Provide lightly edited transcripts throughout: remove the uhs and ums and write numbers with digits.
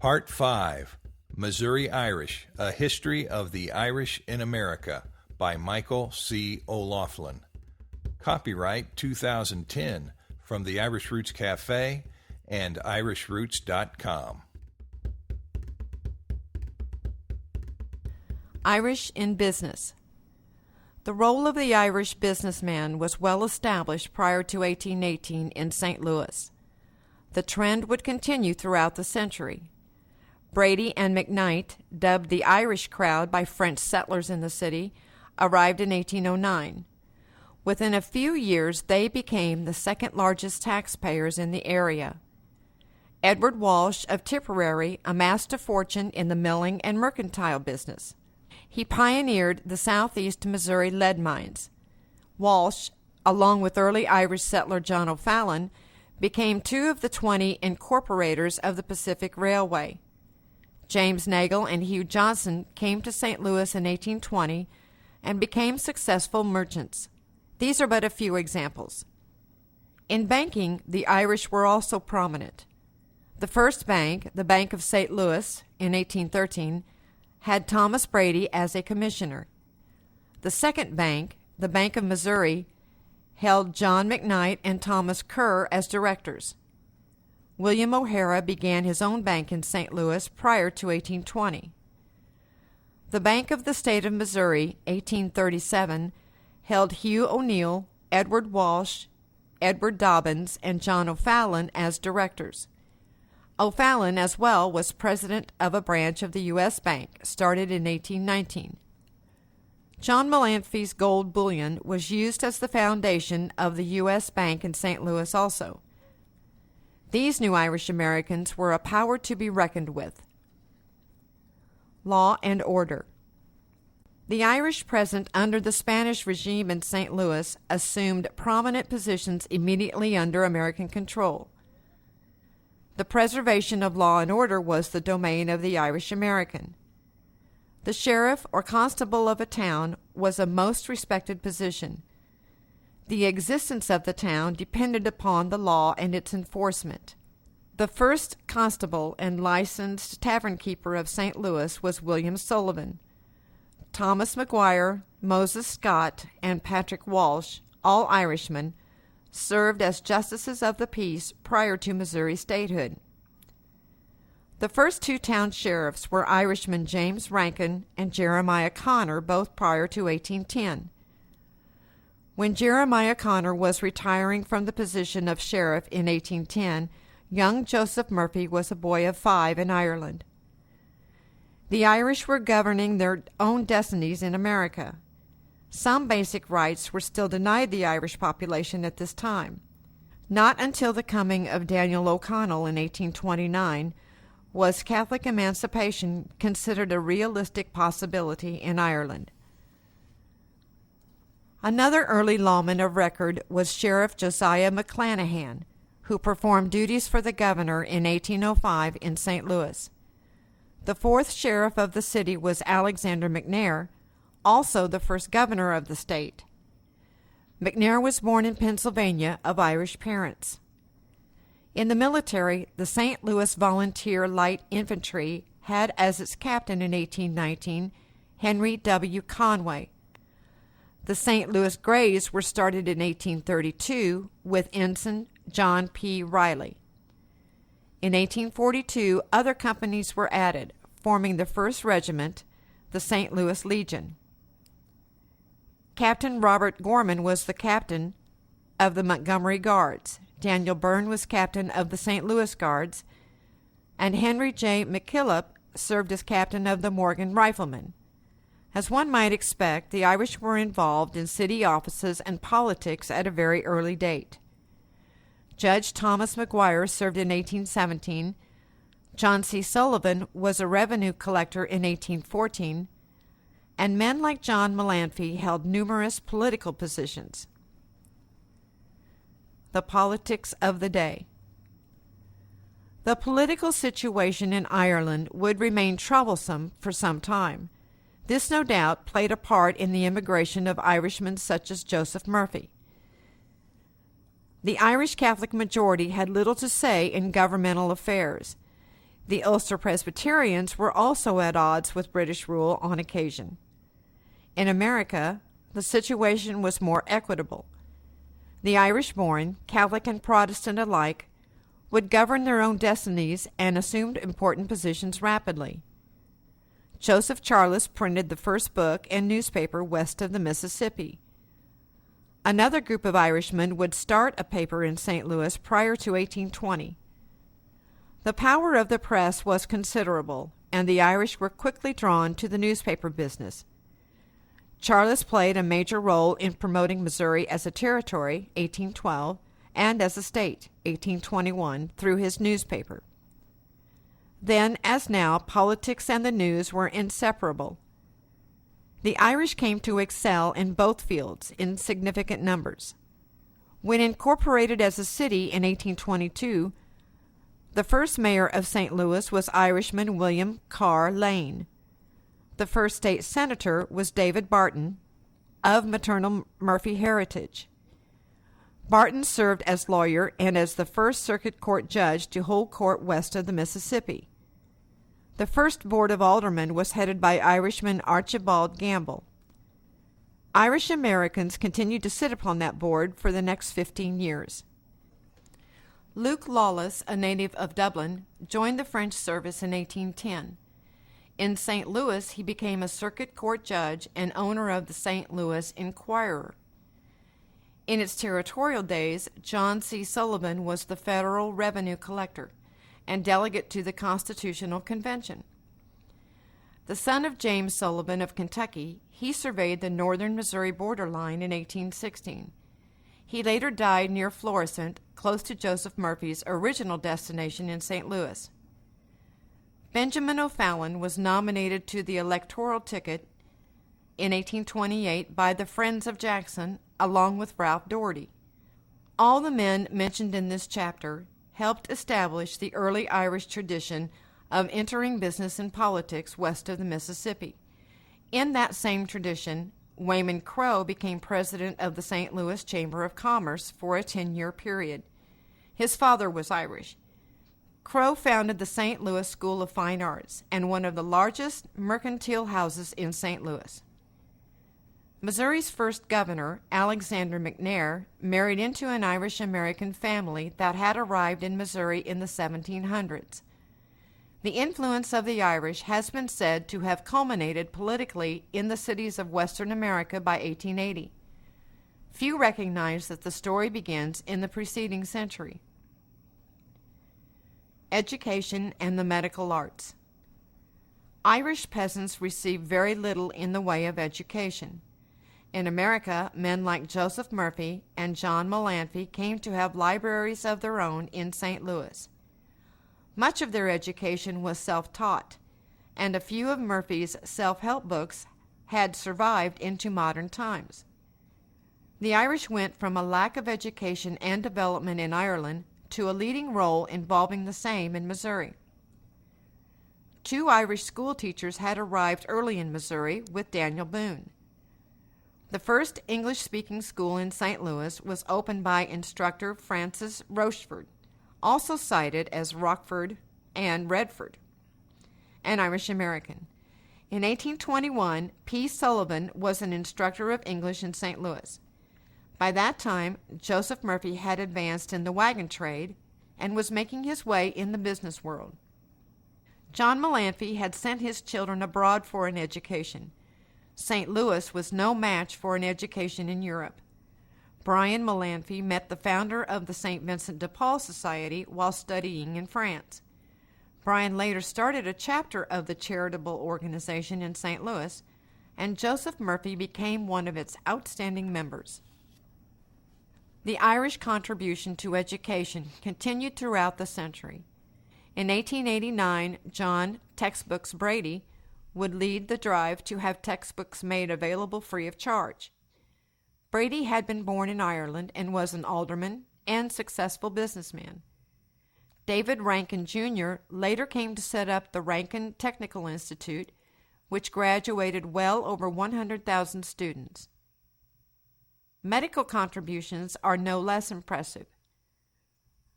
Part 5, Missouri Irish, A History of the Irish in America, by Michael C. O'Laughlin. Copyright 2010 from the Irish Roots Cafe and irishroots.com. Irish in business. The role of the Irish businessman was well established prior to 1818 in St. Louis. The trend would continue throughout the century. Brady and McKnight, dubbed the Irish crowd by French settlers in the city, arrived in 1809. Within a few years, they became the second largest taxpayers in the area. Edward Walsh of Tipperary amassed a fortune in the milling and mercantile business. He pioneered the southeast Missouri lead mines. Walsh, along with early Irish settler John O'Fallon, became two of the 20 incorporators of the Pacific Railway. James Nagle and Hugh Johnson came to St. Louis in 1820 and became successful merchants. These are but a few examples. In banking, the Irish were also prominent. The first bank, the Bank of St. Louis, in 1813, had Thomas Brady as a commissioner. The second bank, the Bank of Missouri, held John McKnight and Thomas Kerr as directors. William O'Hara began his own bank in St. Louis prior to 1820. The Bank of the State of Missouri, 1837, held Hugh O'Neill, Edward Walsh, Edward Dobbins, and John O'Fallon as directors. O'Fallon, as well, was president of a branch of the U.S. Bank, started in 1819. John Malanphy's gold bullion was used as the foundation of the U.S. Bank in St. Louis also. These new Irish Americans were a power to be reckoned with. Law and order. The Irish present under the Spanish regime in St. Louis assumed prominent positions immediately under American control. The preservation of law and order was the domain of the Irish American. The sheriff or constable of a town was a most respected position. The existence of the town depended upon the law and its enforcement. The first constable and licensed tavern keeper of St. Louis was William Sullivan. Thomas McGuire, Moses Scott, and Patrick Walsh, all Irishmen, served as justices of the peace prior to Missouri statehood. The first two town sheriffs were Irishmen James Rankin and Jeremiah Connor, both prior to 1810. When Jeremiah Connor was retiring from the position of sheriff in 1810, young Joseph Murphy was a boy of 5 in Ireland. The Irish were governing their own destinies in America. Some basic rights were still denied the Irish population at this time. Not until the coming of Daniel O'Connell in 1829 was Catholic emancipation considered a realistic possibility in Ireland. Another early lawman of record was Sheriff Josiah McClanahan, who performed duties for the governor in 1805 in St. Louis. The fourth sheriff of the city was Alexander McNair, also the first governor of the state. McNair was born in Pennsylvania of Irish parents. In the military, the St. Louis Volunteer Light Infantry had as its captain in 1819 Henry W. Conway. The St. Louis Greys were started in 1832 with Ensign John P. Riley. In 1842, other companies were added, forming the 1st Regiment, the St. Louis Legion. Captain Robert Gorman was the captain of the Montgomery Guards. Daniel Byrne was captain of the St. Louis Guards, and Henry J. McKillop served as captain of the Morgan Riflemen. As one might expect, the Irish were involved in city offices and politics at a very early date. Judge Thomas McGuire served in 1817, John C. Sullivan was a revenue collector in 1814, and men like John Malanphy held numerous political positions. The politics of the day. The political situation in Ireland would remain troublesome for some time. This, no doubt, played a part in the immigration of Irishmen such as Joseph Murphy. The Irish Catholic majority had little to say in governmental affairs. The Ulster Presbyterians were also at odds with British rule on occasion. In America, the situation was more equitable. The Irish-born, Catholic and Protestant alike, would govern their own destinies and assumed important positions rapidly. Joseph Charles printed the first book and newspaper west of the Mississippi. Another group of Irishmen would start a paper in St. Louis prior to 1820. The power of the press was considerable, and the Irish were quickly drawn to the newspaper business. Charles played a major role in promoting Missouri as a territory, 1812, and as a state, 1821, through his newspaper. Then, as now, politics and the news were inseparable. The Irish came to excel in both fields in significant numbers. When incorporated as a city in 1822, the first mayor of St. Louis was Irishman William Carr Lane. The first state senator was David Barton, of maternal Murphy heritage. Barton served as lawyer and as the first circuit court judge to hold court west of the Mississippi. The first board of aldermen was headed by Irishman Archibald Gamble. Irish Americans continued to sit upon that board for the next 15 years. Luke Lawless, a native of Dublin, joined the French service in 1810. In St. Louis, he became a circuit court judge and owner of the St. Louis Inquirer. In its territorial days, John C. Sullivan was the federal revenue collector and delegate to the Constitutional Convention. The son of James Sullivan of Kentucky, he surveyed the northern Missouri borderline in 1816. He later died near Florissant, close to Joseph Murphy's original destination in St. Louis. Benjamin O'Fallon was nominated to the electoral ticket in 1828 by the Friends of Jackson, along with Ralph Doherty. All the men mentioned in this chapter helped establish the early Irish tradition of entering business and politics west of the Mississippi. In that same tradition, Wayman Crowe became president of the St. Louis Chamber of Commerce for a 10-year period. His father was Irish. Crowe founded the St. Louis School of Fine Arts and one of the largest mercantile houses in St. Louis. Missouri's first governor, Alexander McNair, married into an Irish-American family that had arrived in Missouri in the 1700s. The influence of the Irish has been said to have culminated politically in the cities of Western America by 1880. Few recognize that the story begins in the preceding century. Education and the medical arts. Irish peasants received very little in the way of education. In America, men like Joseph Murphy and John Malanphy came to have libraries of their own in St. Louis. Much of their education was self-taught, and a few of Murphy's self-help books had survived into modern times. The Irish went from a lack of education and development in Ireland to a leading role involving the same in Missouri. 2 Irish school teachers had arrived early in Missouri with Daniel Boone. The first English-speaking school in St. Louis was opened by instructor Francis Rocheford, also cited as Rockford and Redford, an Irish-American. In 1821, P. Sullivan was an instructor of English in St. Louis. By that time, Joseph Murphy had advanced in the wagon trade and was making his way in the business world. John Malanphy had sent his children abroad for an education. St. Louis was no match for an education in Europe. Brian Malanphy met the founder of the St. Vincent de Paul Society while studying in France. Brian later started a chapter of the charitable organization in St. Louis, and Joseph Murphy became one of its outstanding members. The Irish contribution to education continued throughout the century. In 1889, John Textbooks Brady would lead the drive to have textbooks made available free of charge. Brady had been born in Ireland and was an alderman and successful businessman. David Rankin Jr. later came to set up the Rankin Technical Institute, which graduated well over 100,000 students. Medical contributions are no less impressive.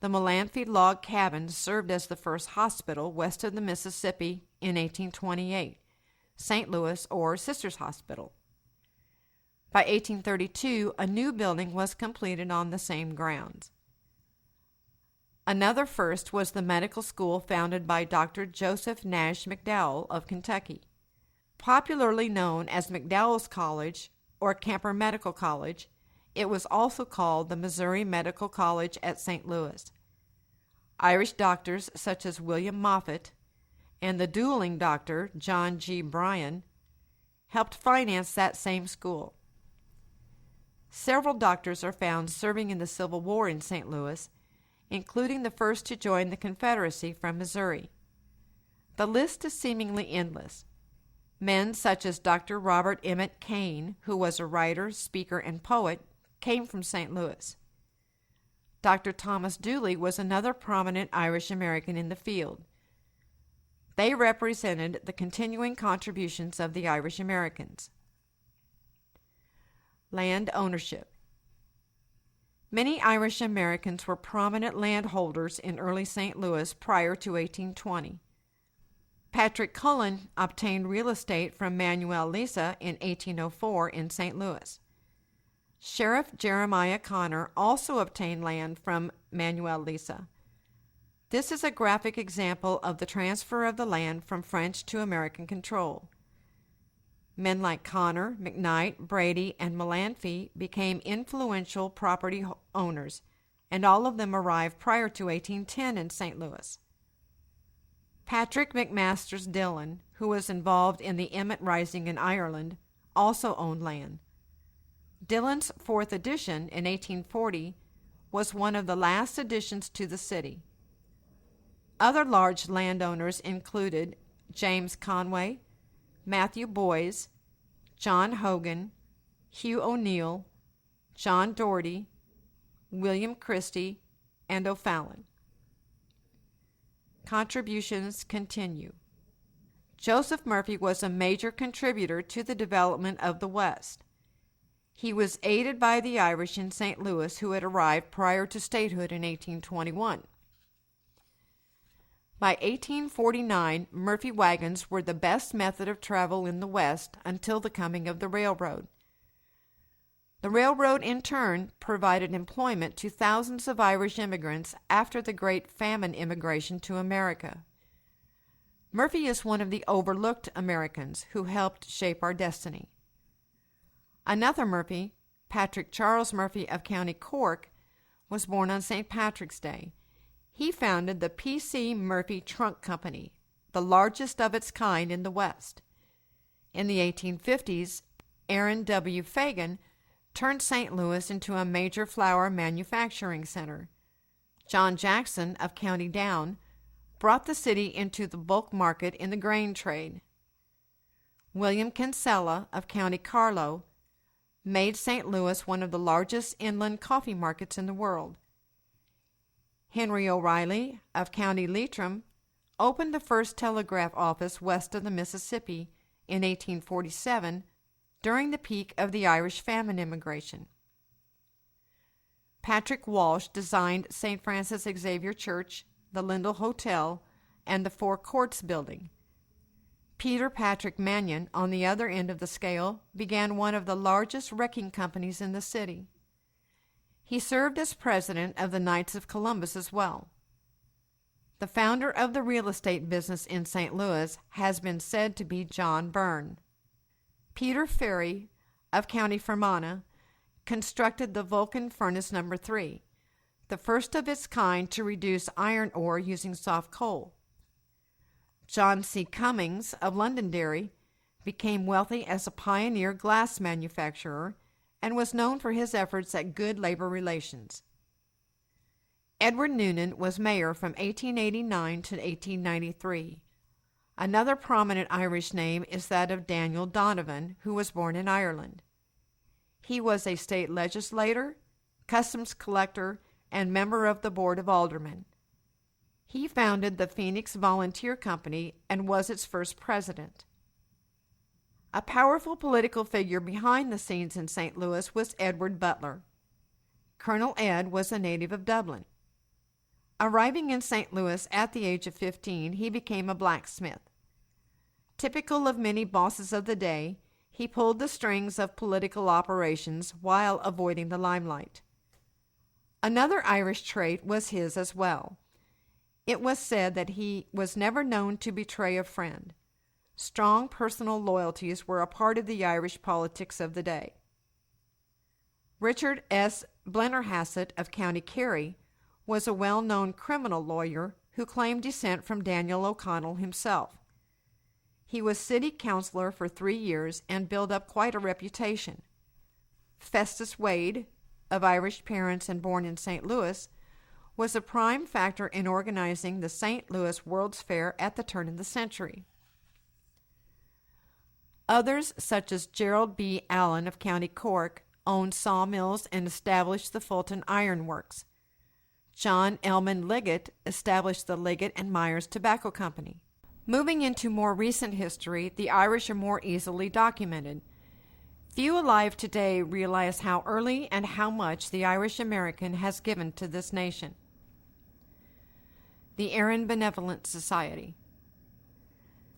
The Melanphy log cabin served as the first hospital west of the Mississippi in 1828, St. Louis or Sisters Hospital. By 1832, a new building was completed on the same grounds. Another first was the medical school founded by Dr. Joseph Nash McDowell of Kentucky. Popularly known as McDowell's College or Kemper Medical College, it was also called the Missouri Medical College at St. Louis. Irish doctors such as William Moffitt and the dueling doctor John G. Bryan helped finance that same school. Several doctors are found serving in the Civil War in St. Louis, including the first to join the Confederacy from Missouri. The list is seemingly endless. Men such as Dr. Robert Emmett Kane, who was a writer, speaker, and poet, came from St. Louis. Dr. Thomas Dooley was another prominent Irish American in the field. They represented the continuing contributions of the Irish Americans. Land ownership. Many Irish Americans were prominent landholders in early St. Louis prior to 1820. Patrick Cullen obtained real estate from Manuel Lisa in 1804 in St. Louis. Sheriff Jeremiah Connor also obtained land from Manuel Lisa. This is a graphic example of the transfer of the land from French to American control. Men like Connor, McKnight, Brady, and Melanphy became influential property owners, and all of them arrived prior to 1810 in St. Louis. Patrick McMasters Dillon, who was involved in the Emmet Rising in Ireland, also owned land. Dillon's fourth addition in 1840 was one of the last additions to the city. Other large landowners included James Conway, Matthew Boyes, John Hogan, Hugh O'Neill, John Doherty, William Christie, and O'Fallon. Contributions continue. Joseph Murphy was a major contributor to the development of the West. He was aided by the Irish in St. Louis who had arrived prior to statehood in 1821. By 1849, Murphy wagons were the best method of travel in the West until the coming of the railroad. The railroad, in turn, provided employment to thousands of Irish immigrants after the Great Famine immigration to America. Murphy is one of the overlooked Americans who helped shape our destiny. Another Murphy, Patrick Charles Murphy of County Cork, was born on St. Patrick's Day. He founded the P.C. Murphy Trunk Company, the largest of its kind in the West. In the 1850s, Aaron W. Fagan turned St. Louis into a major flour manufacturing center. John Jackson of County Down brought the city into the bulk market in the grain trade. William Kinsella of County Carlow made St. Louis one of the largest inland coffee markets in the world. Henry O'Reilly of County Leitrim opened the first telegraph office west of the Mississippi in 1847 during the peak of the Irish Famine immigration. Patrick Walsh designed St. Francis Xavier Church, the Lindell Hotel, and the Four Courts building. Peter Patrick Mannion, on the other end of the scale, began one of the largest wrecking companies in the city. He served as president of the Knights of Columbus as well. The founder of the real estate business in St. Louis has been said to be John Byrne. Peter Ferry of County Fermanagh constructed the Vulcan Furnace No. 3, the first of its kind to reduce iron ore using soft coal. John C. Cummings of Londonderry became wealthy as a pioneer glass manufacturer and was known for his efforts at good labor relations. Edward Noonan was mayor from 1889 to 1893. Another prominent Irish name is that of Daniel Donovan, who was born in Ireland. He was a state legislator, customs collector, and member of the Board of Aldermen. He founded the Phoenix Volunteer Company and was its first president. A powerful political figure behind the scenes in St. Louis was Edward Butler. Colonel Ed was a native of Dublin. Arriving in St. Louis at the age of 15, he became a blacksmith. Typical of many bosses of the day, he pulled the strings of political operations while avoiding the limelight. Another Irish trait was his as well. It was said that he was never known to betray a friend. Strong personal loyalties were a part of the Irish politics of the day. Richard S. Blennerhassett of County Kerry was a well-known criminal lawyer who claimed descent from Daniel O'Connell himself. He was city councilor for 3 years and built up quite a reputation. Festus Wade, of Irish parents and born in St. Louis, was a prime factor in organizing the St. Louis World's Fair at the turn of the century. Others, such as Gerald B. Allen of County Cork, owned sawmills and established the Fulton Iron Works. John Elman Liggett established the Liggett and Myers Tobacco Company. Moving into more recent history, the Irish are more easily documented. Few alive today realize how early and how much the Irish American has given to this nation. The Aaron Benevolent Society.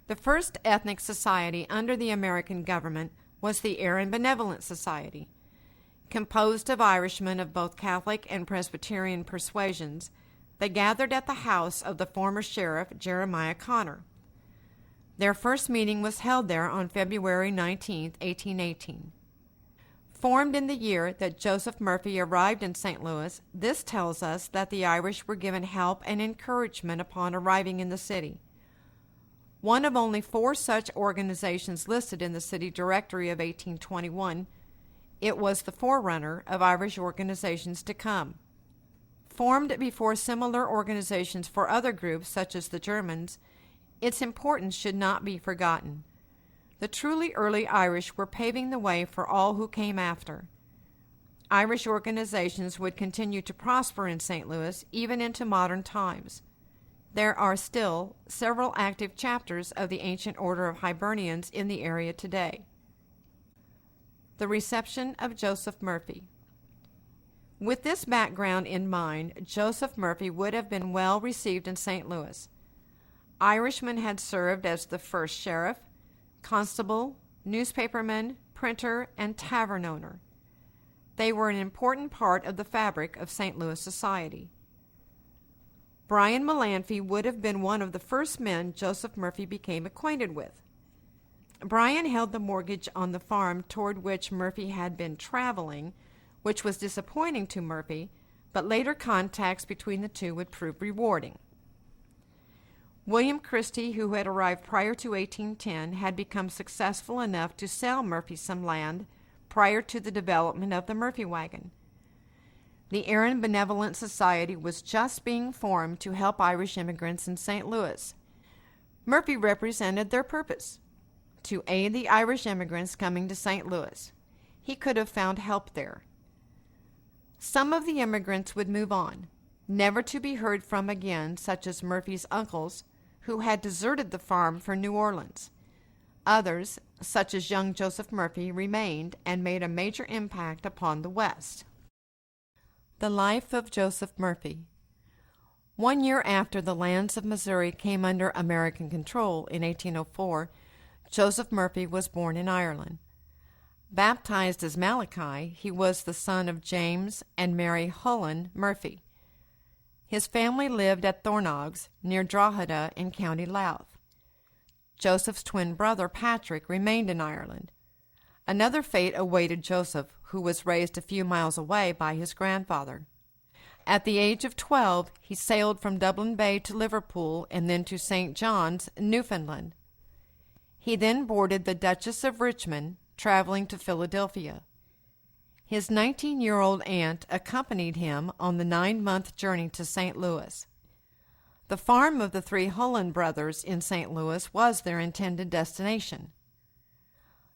The first ethnic society under the American government was the Aaron Benevolent Society. Composed of Irishmen of both Catholic and Presbyterian persuasions, they gathered at the house of the former sheriff Jeremiah Connor. Their first meeting was held there on February 19, 1818. Formed in the year that Joseph Murphy arrived in St. Louis, this tells us that the Irish were given help and encouragement upon arriving in the city. One of only 4 such organizations listed in the city directory of 1821, it was the forerunner of Irish organizations to come. Formed before similar organizations for other groups such as the Germans, its importance should not be forgotten. The truly early Irish were paving the way for all who came after. Irish organizations would continue to prosper in St. Louis even into modern times. There are still several active chapters of the ancient order of Hibernians in the area today. The reception of Joseph Murphy. With this background in mind, Joseph Murphy would have been well received in St. Louis. Irishmen had served as the first sheriff, constable, newspaperman, printer, and tavern owner. They were an important part of the fabric of St. Louis society. Brian Melanphy would have been one of the first men Joseph Murphy became acquainted with. Brian held the mortgage on the farm toward which Murphy had been traveling, which was disappointing to Murphy, but later contacts between the two would prove rewarding. William Christie, who had arrived prior to 1810, had become successful enough to sell Murphy some land prior to the development of the Murphy wagon. The Aaron Benevolent Society was just being formed to help Irish immigrants in St. Louis. Murphy represented their purpose, to aid the Irish immigrants coming to St. Louis. He could have found help there. Some of the immigrants would move on, never to be heard from again, such as Murphy's uncles, who had deserted the farm for New Orleans. Others, such as young Joseph Murphy, remained and made a major impact upon the West. The life of Joseph Murphy. 1 year after the lands of Missouri came under American control in 1804, Joseph Murphy was born in Ireland. Baptized as Malachi, he was the son of James and Mary Hullen Murphy. His family lived at Thornogs, near Drogheda in County Louth. Joseph's twin brother, Patrick, remained in Ireland. Another fate awaited Joseph, who was raised a few miles away by his grandfather. At the age of 12, he sailed from Dublin Bay to Liverpool and then to St. John's, Newfoundland. He then boarded the Duchess of Richmond, traveling to Philadelphia. His 19-year-old aunt accompanied him on the 9-month journey to St. Louis. The farm of the 3 Hullen brothers in St. Louis was their intended destination.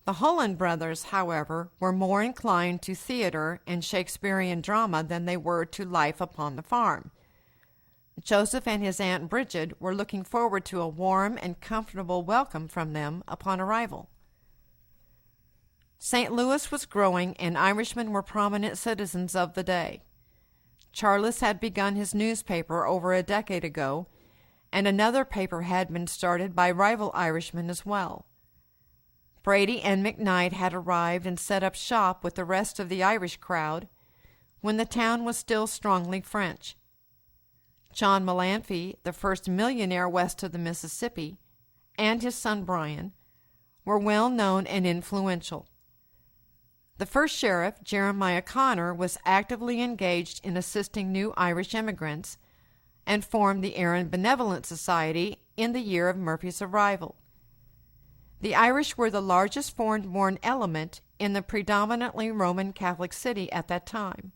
The Hullen brothers, however, were more inclined to theater and Shakespearean drama than they were to life upon the farm. Joseph and his Aunt Bridget were looking forward to a warm and comfortable welcome from them upon arrival. St. Louis was growing, and Irishmen were prominent citizens of the day. Charles had begun his newspaper over a decade ago, and another paper had been started by rival Irishmen as well. Brady and McKnight had arrived and set up shop with the rest of the Irish crowd when the town was still strongly French. John Malamphy, the first millionaire west of the Mississippi, and his son Brian were well known and influential. The first sheriff, Jeremiah Connor, was actively engaged in assisting new Irish immigrants and formed the Erin Benevolent Society in the year of Murphy's arrival. The Irish were the largest foreign-born element in the predominantly Roman Catholic city at that time.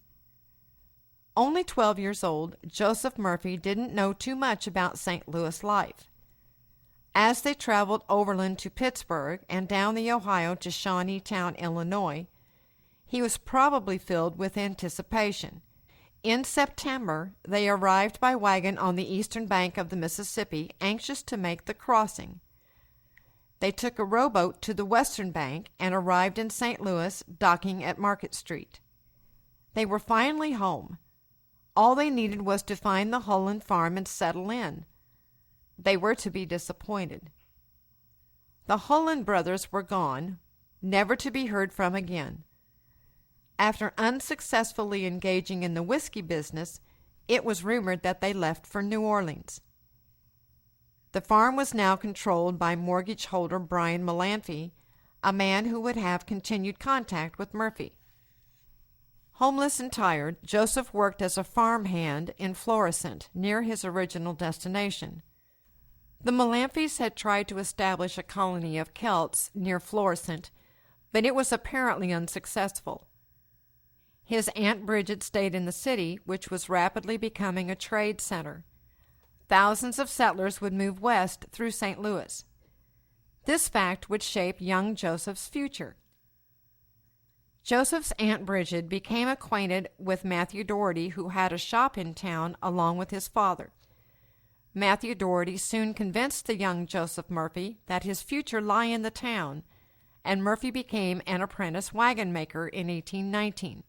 Only 12 years old, Joseph Murphy didn't know too much about St. Louis life. As they traveled overland to Pittsburgh and down the Ohio to Shawneetown, Illinois, he was probably filled with anticipation. In September, they arrived by wagon on the eastern bank of the Mississippi, anxious to make the crossing. They took a rowboat to the western bank and arrived in St. Louis, docking at Market Street. They were finally home. All they needed was to find the Holland farm and settle in. They were to be disappointed. The Holland brothers were gone, never to be heard from again. After unsuccessfully engaging in the whiskey business, it was rumored that they left for New Orleans. The farm was now controlled by mortgage holder Brian Malamphy, a man who would have continued contact with Murphy. Homeless and tired, Joseph worked as a farmhand in Florissant, near his original destination. The Malamphys had tried to establish a colony of Celts near Florissant, but it was apparently unsuccessful. His Aunt Bridget stayed in the city, which was rapidly becoming a trade center. Thousands of settlers would move west through St. Louis. This fact would shape young Joseph's future. Joseph's Aunt Bridget became acquainted with Matthew Doherty, who had a shop in town along with his father. Matthew Doherty soon convinced the young Joseph Murphy that his future lay in the town, and Murphy became an apprentice wagon maker in 1819.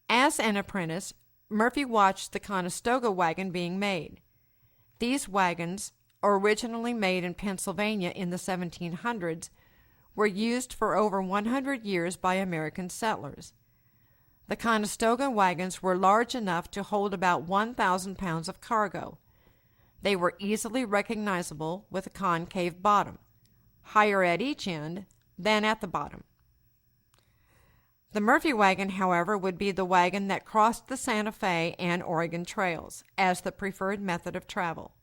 As an apprentice, Murphy watched the Conestoga wagon being made. These wagons, originally made in Pennsylvania in the 1700s, were used for over 100 years by American settlers. The Conestoga wagons were large enough to hold about 1,000 pounds of cargo. They were easily recognizable with a concave bottom, higher at each end than at the bottom. The Murphy wagon, however, would be the wagon that crossed the Santa Fe and Oregon trails as the preferred method of travel.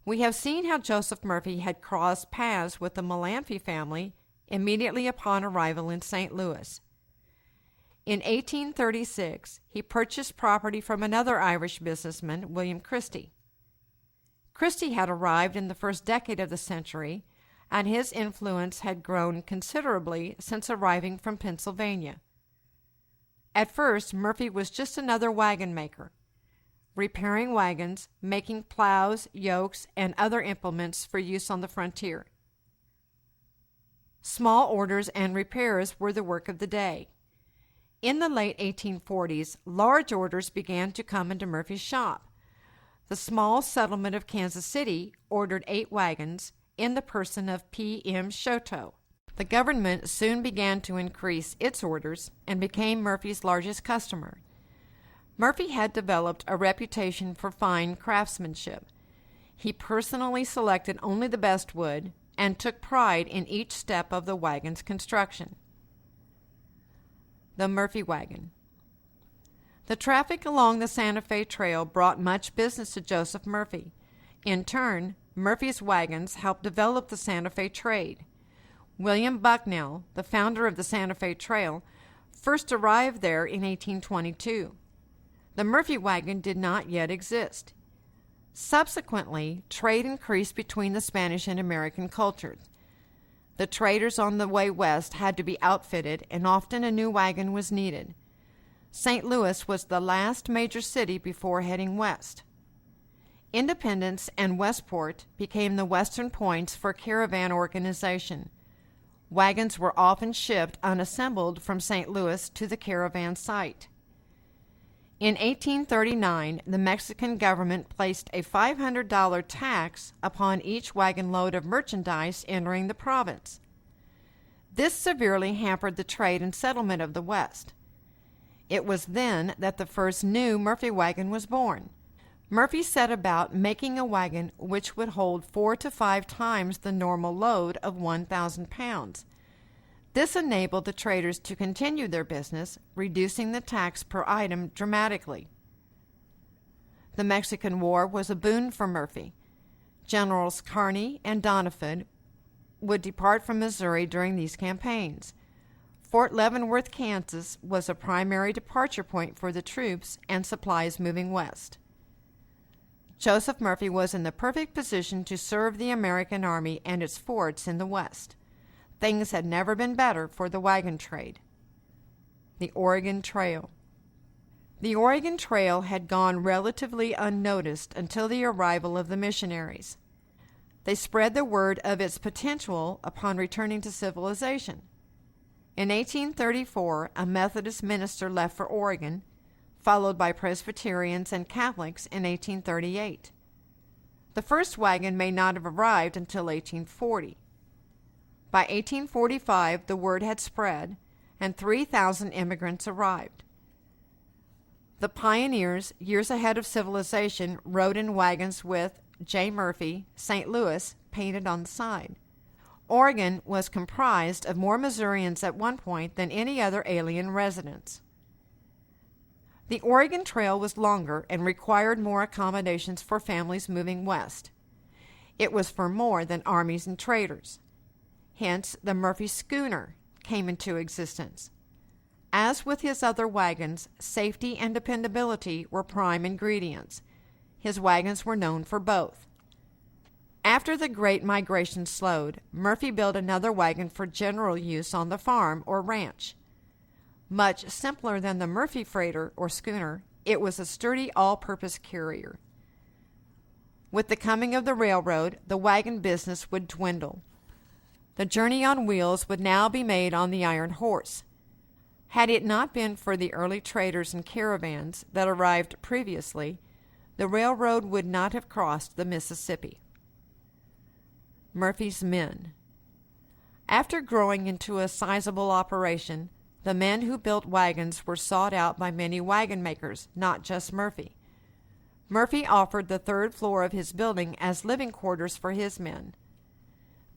We have seen how Joseph Murphy had crossed paths with the Malamphy family immediately upon arrival in St. Louis. In 1836, he purchased property from another Irish businessman, William Christie. Christie had arrived in the first decade of the century, and his influence had grown considerably since arriving from Pennsylvania. At first, Murphy was just another wagon maker, repairing wagons, making plows, yokes, and other implements for use on the frontier. Small orders and repairs were the work of the day. In the late 1840s, large orders began to come into Murphy's shop. The small settlement of Kansas City ordered 8 wagons in the person of P.M. Choteau. The government soon began to increase its orders and became Murphy's largest customer. Murphy had developed a reputation for fine craftsmanship. He personally selected only the best wood and took pride in each step of the wagon's construction. The Murphy wagon. The traffic along the Santa Fe Trail brought much business to Joseph Murphy. In turn, Murphy's wagons helped develop the Santa Fe trade. William Bucknell, the founder of the Santa Fe Trail, first arrived there in 1822. The Murphy wagon did not yet exist. Subsequently, trade increased between the Spanish and American cultures. The traders on the way west had to be outfitted, and often a new wagon was needed. St. Louis was the last major city before heading west. Independence and Westport became the western points for caravan organization. Wagons were often shipped unassembled from St. Louis to the caravan site. In 1839, the Mexican government placed a $500 tax upon each wagon load of merchandise entering the province. This severely hampered the trade and settlement of the West. It was then that the first new Murphy wagon was born. Murphy set about making a wagon which would hold 4 to 5 times the normal load of 1,000 pounds. This enabled the traders to continue their business, reducing the tax per item dramatically. The Mexican War was a boon for Murphy. Generals Kearny and Doniphan would depart from Missouri during these campaigns. Fort Leavenworth, Kansas, was a primary departure point for the troops and supplies moving west. Joseph Murphy was in the perfect position to serve the American Army and its forts in the West. Things had never been better for the wagon trade. The Oregon Trail. The Oregon Trail had gone relatively unnoticed until the arrival of the missionaries. They spread the word of its potential upon returning to civilization. In 1834, a Methodist minister left for Oregon, followed by Presbyterians and Catholics in 1838. The first wagon may not have arrived until 1840. By 1845, the word had spread, and 3,000 immigrants arrived. The pioneers, years ahead of civilization, rode in wagons with J. Murphy, St. Louis, painted on the side. Oregon was comprised of more Missourians at one point than any other alien residents. The Oregon Trail was longer and required more accommodations for families moving west. It was for more than armies and traders. Hence, the Murphy schooner came into existence. As with his other wagons, safety and dependability were prime ingredients. His wagons were known for both. After the Great Migration slowed, Murphy built another wagon for general use on the farm or ranch. Much simpler than the Murphy freighter or schooner, it was a sturdy all-purpose carrier. With the coming of the railroad, the wagon business would dwindle. The journey on wheels would now be made on the iron horse. Had it not been for the early traders and caravans that arrived previously, the railroad would not have crossed the Mississippi. Murphy's men. After growing into a sizable operation, the men who built wagons were sought out by many wagon makers, not just Murphy. Murphy offered the third floor of his building as living quarters for his men.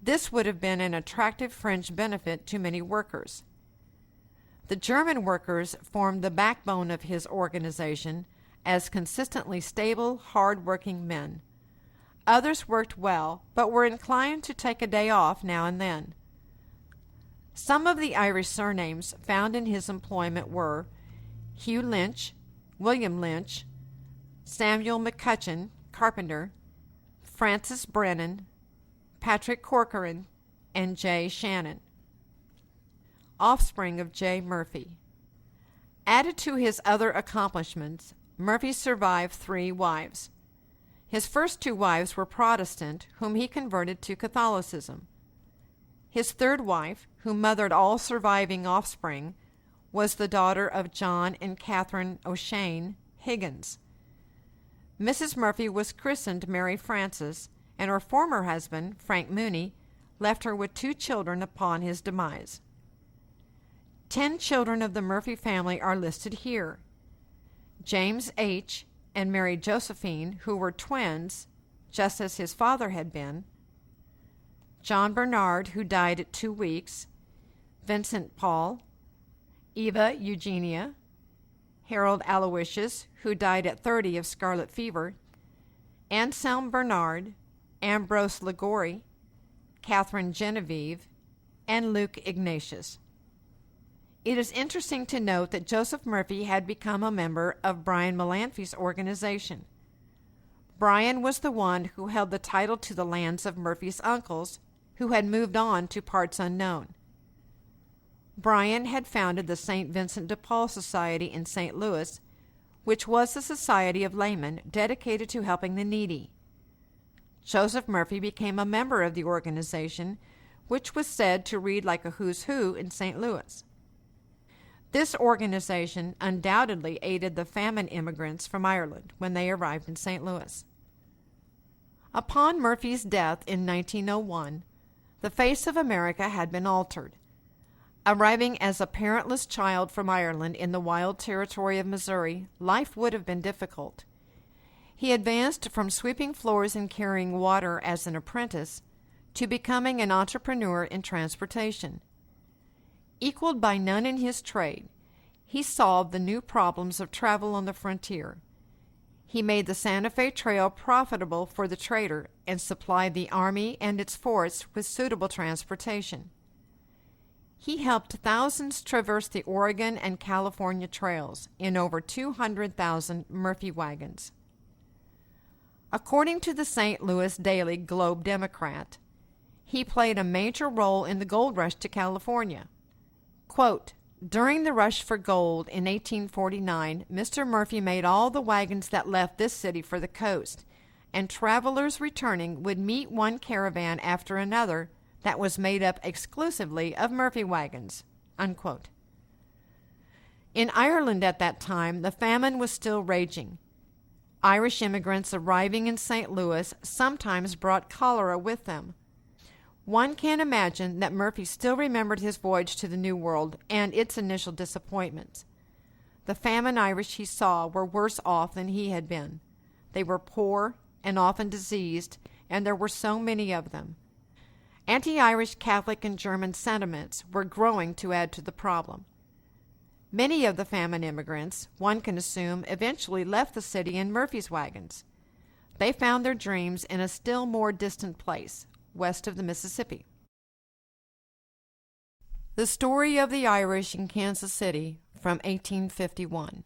This would have been an attractive fringe benefit to many workers. The German workers formed the backbone of his organization as consistently stable, hard-working men. Others worked well, but were inclined to take a day off now and then. Some of the Irish surnames found in his employment were Hugh Lynch, William Lynch, Samuel McCutcheon, carpenter, Francis Brennan, Patrick Corcoran, and J. Shannon. Offspring of J. Murphy. Added to his other accomplishments, Murphy survived 3 wives. His first 2 wives were Protestant, whom he converted to Catholicism. His third wife, who mothered all surviving offspring, was the daughter of John and Catherine O'Shane Higgins. Mrs. Murphy was christened Mary Frances, and her former husband, Frank Mooney, left her with 2 children upon his demise. 10 children of the Murphy family are listed here. James H. and Mary Josephine, who were twins, just as his father had been. John Bernard, who died at 2 weeks. Vincent Paul. Eva Eugenia. Harold Aloysius, who died at 30 of scarlet fever. Anselm Bernard. Ambrose Liguori, Catherine Genevieve, and Luke Ignatius. It is interesting to note that Joseph Murphy had become a member of Brian Melanphy's organization. Brian was the one who held the title to the lands of Murphy's uncles, who had moved on to parts unknown. Brian had founded the St. Vincent de Paul Society in St. Louis, which was a society of laymen dedicated to helping the needy. Joseph Murphy became a member of the organization, which was said to read like a who's who in St. Louis. This organization undoubtedly aided the Famine immigrants from Ireland when they arrived in St. Louis. Upon Murphy's death in 1901, the face of America had been altered. Arriving as a parentless child from Ireland in the wild territory of Missouri, life would have been difficult. He advanced from sweeping floors and carrying water as an apprentice to becoming an entrepreneur in transportation. Equaled by none in his trade, he solved the new problems of travel on the frontier. He made the Santa Fe Trail profitable for the trader and supplied the Army and its forts with suitable transportation. He helped thousands traverse the Oregon and California trails in over 200,000 Murphy wagons. According to the St. Louis Daily Globe Democrat, he played a major role in the gold rush to California. Quote, "During the rush for gold in 1849, Mr. Murphy made all the wagons that left this city for the coast, and travelers returning would meet one caravan after another that was made up exclusively of Murphy wagons." Unquote. In Ireland at that time, the famine was still raging. Irish immigrants arriving in St. Louis sometimes brought cholera with them. One can imagine that Murphy still remembered his voyage to the New World and its initial disappointments. The famine Irish he saw were worse off than he had been. They were poor and often diseased, and there were so many of them. Anti-Irish Catholic and German sentiments were growing to add to the problem. Many of the famine immigrants, one can assume, eventually left the city in Murphy's wagons. They found their dreams in a still more distant place, west of the Mississippi. The Story of the Irish in Kansas City from 1851.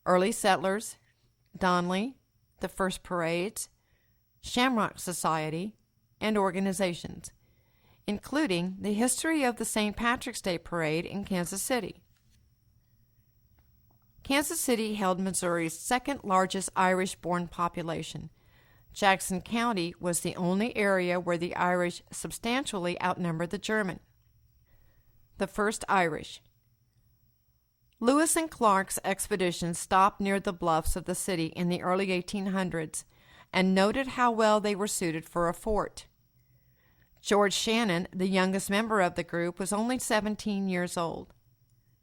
Early settlers, Donnelly, the first parades, Shamrock Society, and organizations, including the history of the St. Patrick's Day Parade in Kansas City. Kansas City held Missouri's second largest Irish-born population. Jackson County was the only area where the Irish substantially outnumbered the German. The first Irish. Lewis and Clark's expedition stopped near the bluffs of the city in the early 1800s and noted how well they were suited for a fort. George Shannon, the youngest member of the group, was only 17 years old.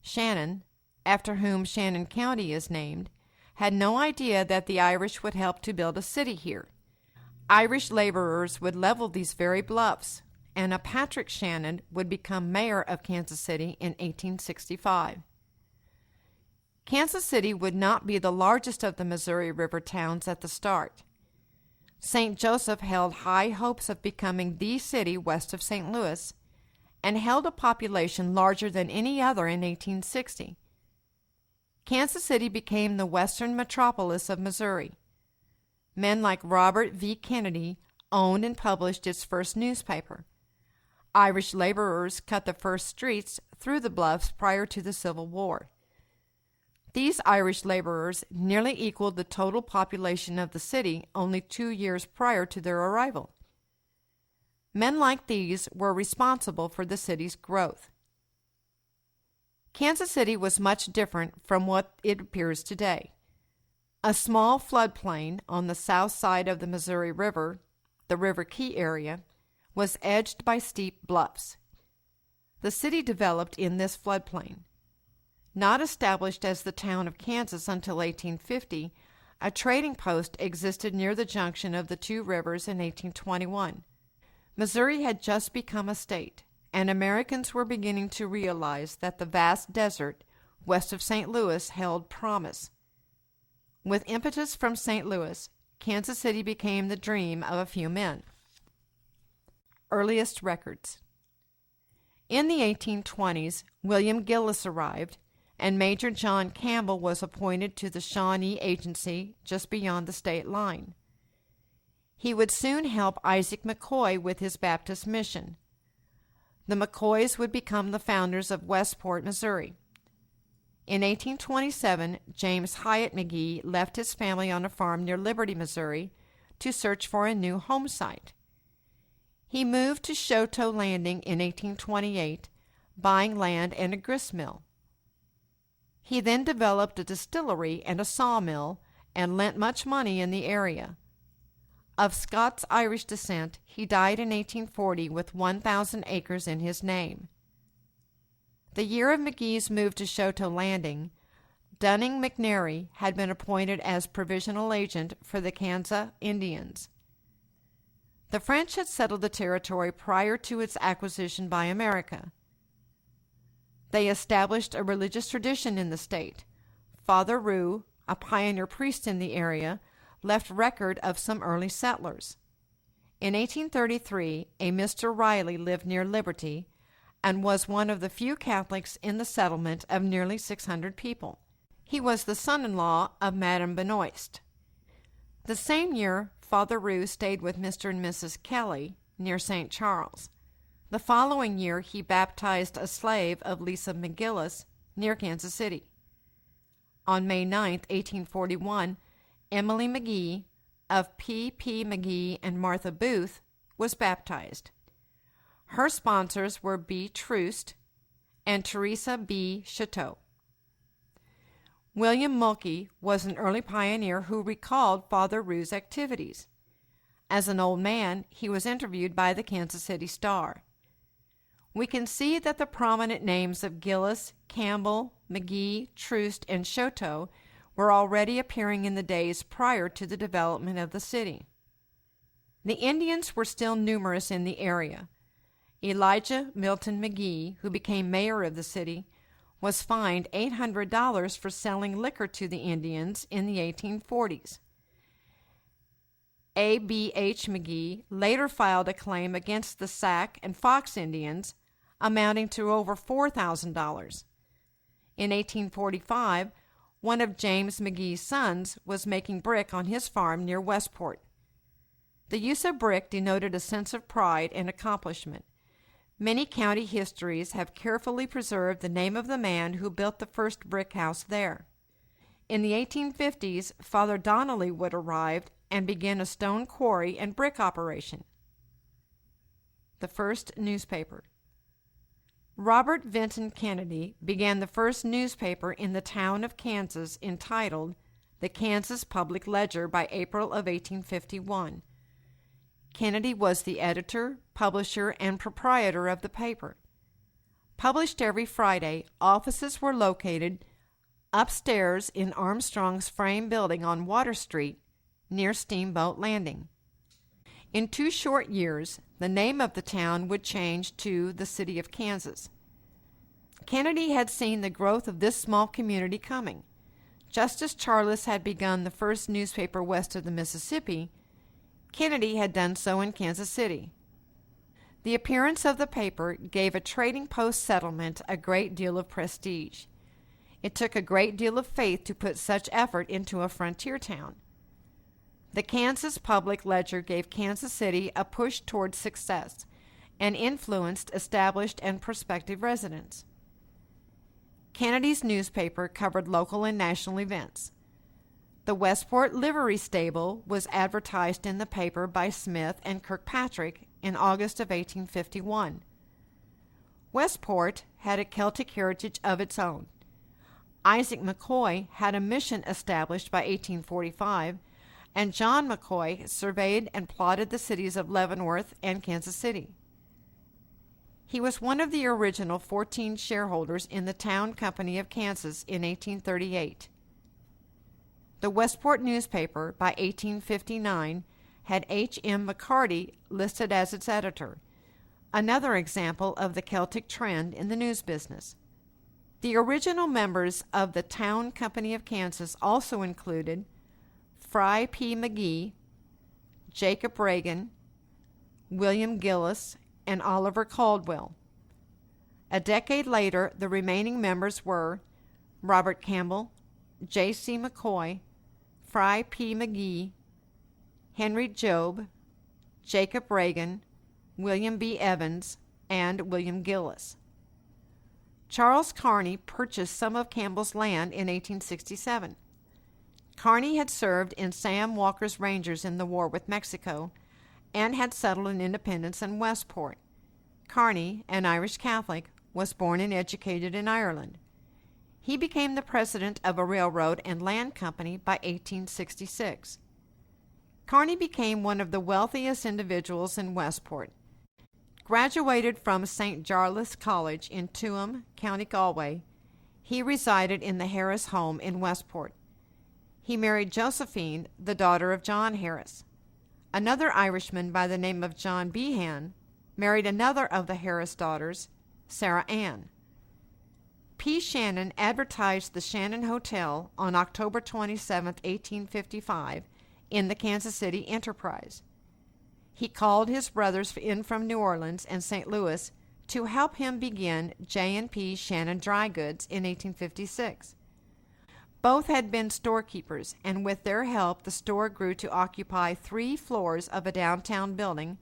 Shannon, after whom Shannon County is named, had no idea that the Irish would help to build a city here. Irish laborers would level these very bluffs, and a Patrick Shannon would become mayor of Kansas City in 1865. Kansas City would not be the largest of the Missouri River towns at the start. St. Joseph held high hopes of becoming the city west of St. Louis, and held a population larger than any other in 1860. Kansas City became the western metropolis of Missouri. Men like Robert V. Kennedy owned and published its first newspaper. Irish laborers cut the first streets through the bluffs prior to the Civil War. These Irish laborers nearly equaled the total population of the city only 2 years prior to their arrival. Men like these were responsible for the city's growth. Kansas City was much different from what it appears today. A small floodplain on the south side of the Missouri River, the River Key area, was edged by steep bluffs. The city developed in this floodplain. Not established as the town of Kansas until 1850, a trading post existed near the junction of the two rivers in 1821. Missouri had just become a state, and Americans were beginning to realize that the vast desert west of St. Louis held promise. With impetus from St. Louis, Kansas City became the dream of a few men. Earliest records. In the 1820s, William Gillis arrived, and Major John Campbell was appointed to the Shawnee Agency just beyond the state line. He would soon help Isaac McCoy with his Baptist mission. The McCoys would become the founders of Westport, Missouri. In 1827, James Hyatt McGee left his family on a farm near Liberty, Missouri, to search for a new home site. He moved to Choteau Landing in 1828, buying land and a grist mill. He then developed a distillery and a sawmill and lent much money in the area. Of Scots-Irish descent, he died in 1840 with 1,000 acres in his name. The year of McGee's move to Chouteau Landing, Dunning-McNary had been appointed as provisional agent for the Kansa Indians. The French had settled the territory prior to its acquisition by America. They established a religious tradition in the state. Father Roux, a pioneer priest in the area, left record of some early settlers. In 1833, a Mr. Riley lived near Liberty and was one of the few Catholics in the settlement of nearly 600 people. He was the son-in-law of Madame Benoist. The same year, Father Roux stayed with Mr. and Mrs. Kelly near St. Charles. The following year, he baptized a slave of Lisa McGillis near Kansas City. On May 9, 1841, Emily McGee of P.P. McGee and Martha Booth was baptized. Her sponsors were B. Troost and Teresa B. Chouteau. William Mulkey was an early pioneer who recalled Father Roux's activities. As an old man, he was interviewed by the Kansas City Star. We can see that the prominent names of Gillis, Campbell, McGee, Troost, and Chouteau were already appearing in the days prior to the development of the city. The Indians were still numerous in the area. Elijah Milton McGee, who became mayor of the city, was fined $800 for selling liquor to the Indians in the 1840s. A.B.H. McGee later filed a claim against the Sac and Fox Indians amounting to over $4,000. In 1845, one of James McGee's sons was making brick on his farm near Westport. The use of brick denoted a sense of pride and accomplishment. Many county histories have carefully preserved the name of the man who built the first brick house there. In the 1850s, Father Donnelly would arrive and begin a stone quarry and brick operation. The first newspaper. Robert Vinton Kennedy began the first newspaper in the town of Kansas entitled The Kansas Public Ledger by April of 1851. Kennedy was the editor, publisher, and proprietor of the paper. Published every Friday, offices were located upstairs in Armstrong's frame building on Water Street near Steamboat Landing. In 2 short years, the name of the town would change to the City of Kansas. Kennedy had seen the growth of this small community coming. Just as Charles had begun the first newspaper west of the Mississippi, Kennedy had done so in Kansas City. The appearance of the paper gave a trading post settlement a great deal of prestige. It took a great deal of faith to put such effort into a frontier town. The Kansas Public Ledger gave Kansas City a push toward success and influenced established and prospective residents. Kennedy's newspaper covered local and national events. The Westport Livery Stable was advertised in the paper by Smith and Kirkpatrick in August of 1851. Westport had a Celtic heritage of its own. Isaac McCoy had a mission established by 1845, and John McCoy surveyed and plotted the cities of Leavenworth and Kansas City. He was one of the original 14 shareholders in the Town Company of Kansas in 1838. The Westport newspaper, by 1859, had H.M. McCarty listed as its editor, another example of the Celtic trend in the news business. The original members of the Town Company of Kansas also included Fry P. McGee, Jacob Reagan, William Gillis, and Oliver Caldwell. A decade later, the remaining members were Robert Campbell, J.C. McCoy, Fry P. McGee, Henry Job, Jacob Reagan, William B. Evans, and William Gillis. Charles Kearney purchased some of Campbell's land in 1867. Kearney had served in Sam Walker's Rangers in the war with Mexico and had settled in Independence and Westport. Kearney, an Irish Catholic, was born and educated in Ireland. He became the president of a railroad and land company by 1866. Kearney became one of the wealthiest individuals in Westport. Graduated from St. Jarlath College in Tuam, County Galway, he resided in the Harris home in Westport. He married Josephine, the daughter of John Harris. Another Irishman by the name of John Behan married another of the Harris daughters, Sarah Ann. P. Shannon advertised the Shannon Hotel on October 27, 1855, in the Kansas City Enterprise. He called his brothers in from New Orleans and St. Louis to help him begin J&P Shannon Dry Goods in 1856. Both had been storekeepers, and with their help the store grew to occupy 3 floors of a downtown building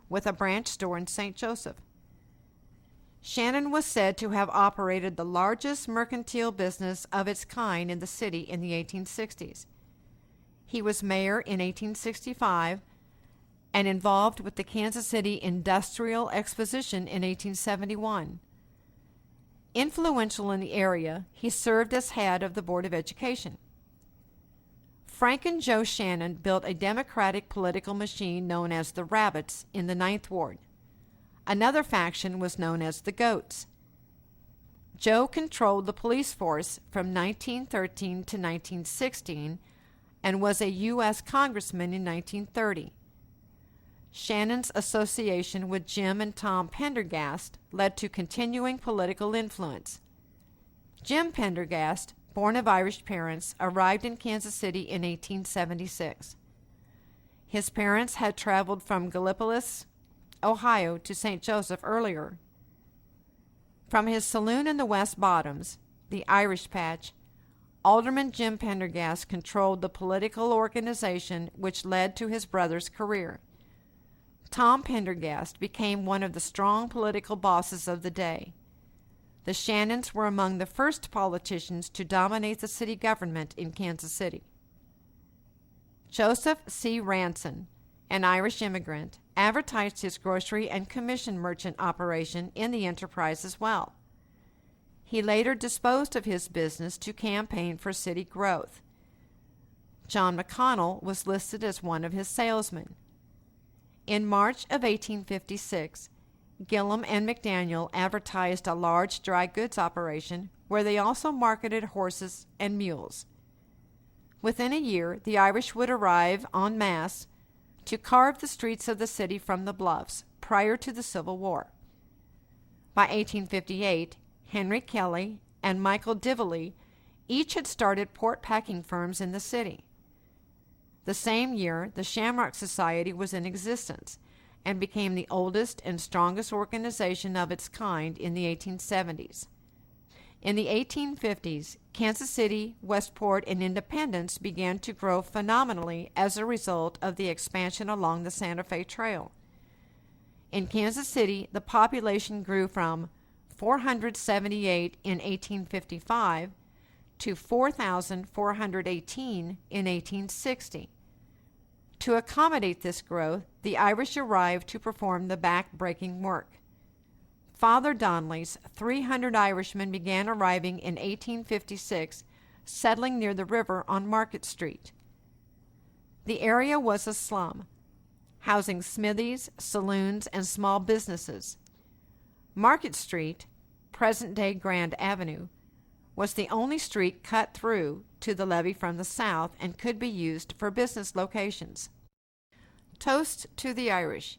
with a branch store in St. Joseph. Shannon was said to have operated the largest mercantile business of its kind in the city in the 1860s. He was mayor in 1865 and involved with the Kansas City Industrial Exposition in 1871. Influential in the area, he served as head of the Board of Education. Frank and Joe Shannon built a Democratic political machine known as the Rabbits in the 9th Ward. Another faction was known as the Goats. Joe controlled the police force from 1913 to 1916 and was a U.S. congressman in 1930. Shannon's association with Jim and Tom Pendergast led to continuing political influence. Jim Pendergast, born of Irish parents, arrived in Kansas City in 1876. His parents had traveled from Gallipolis, Ohio, to St. Joseph earlier. From his saloon in the West Bottoms, the Irish Patch, Alderman Jim Pendergast controlled the political organization which led to his brother's career. Tom Pendergast became one of the strong political bosses of the day. The Shannons were among the first politicians to dominate the city government in Kansas City. Joseph C. Ranson, an Irish immigrant, advertised his grocery and commission merchant operation in the enterprise as well. He later disposed of his business to campaign for city growth. John McConnell was listed as one of his salesmen. In March of 1856, Gillum and McDaniel advertised a large dry goods operation where they also marketed horses and mules. Within a year, the Irish would arrive en masse to carve the streets of the city from the bluffs prior to the Civil War. By 1858, Henry Kelly and Michael Dively each had started port packing firms in the city. The same year, the Shamrock Society was in existence and became the oldest and strongest organization of its kind in the 1870s. In the 1850s, Kansas City, Westport, and Independence began to grow phenomenally as a result of the expansion along the Santa Fe Trail. In Kansas City, the population grew from 478 in 1855 to 4,418 in 1860. To accommodate this growth, the Irish arrived to perform the back-breaking work. Father Donnelly's 300 Irishmen began arriving in 1856, settling near the river on Market Street. The area was a slum, housing smithies, saloons, and small businesses. Market Street, present-day Grand Avenue, was the only street cut through to the levee from the south and could be used for business locations. Toast to the Irish.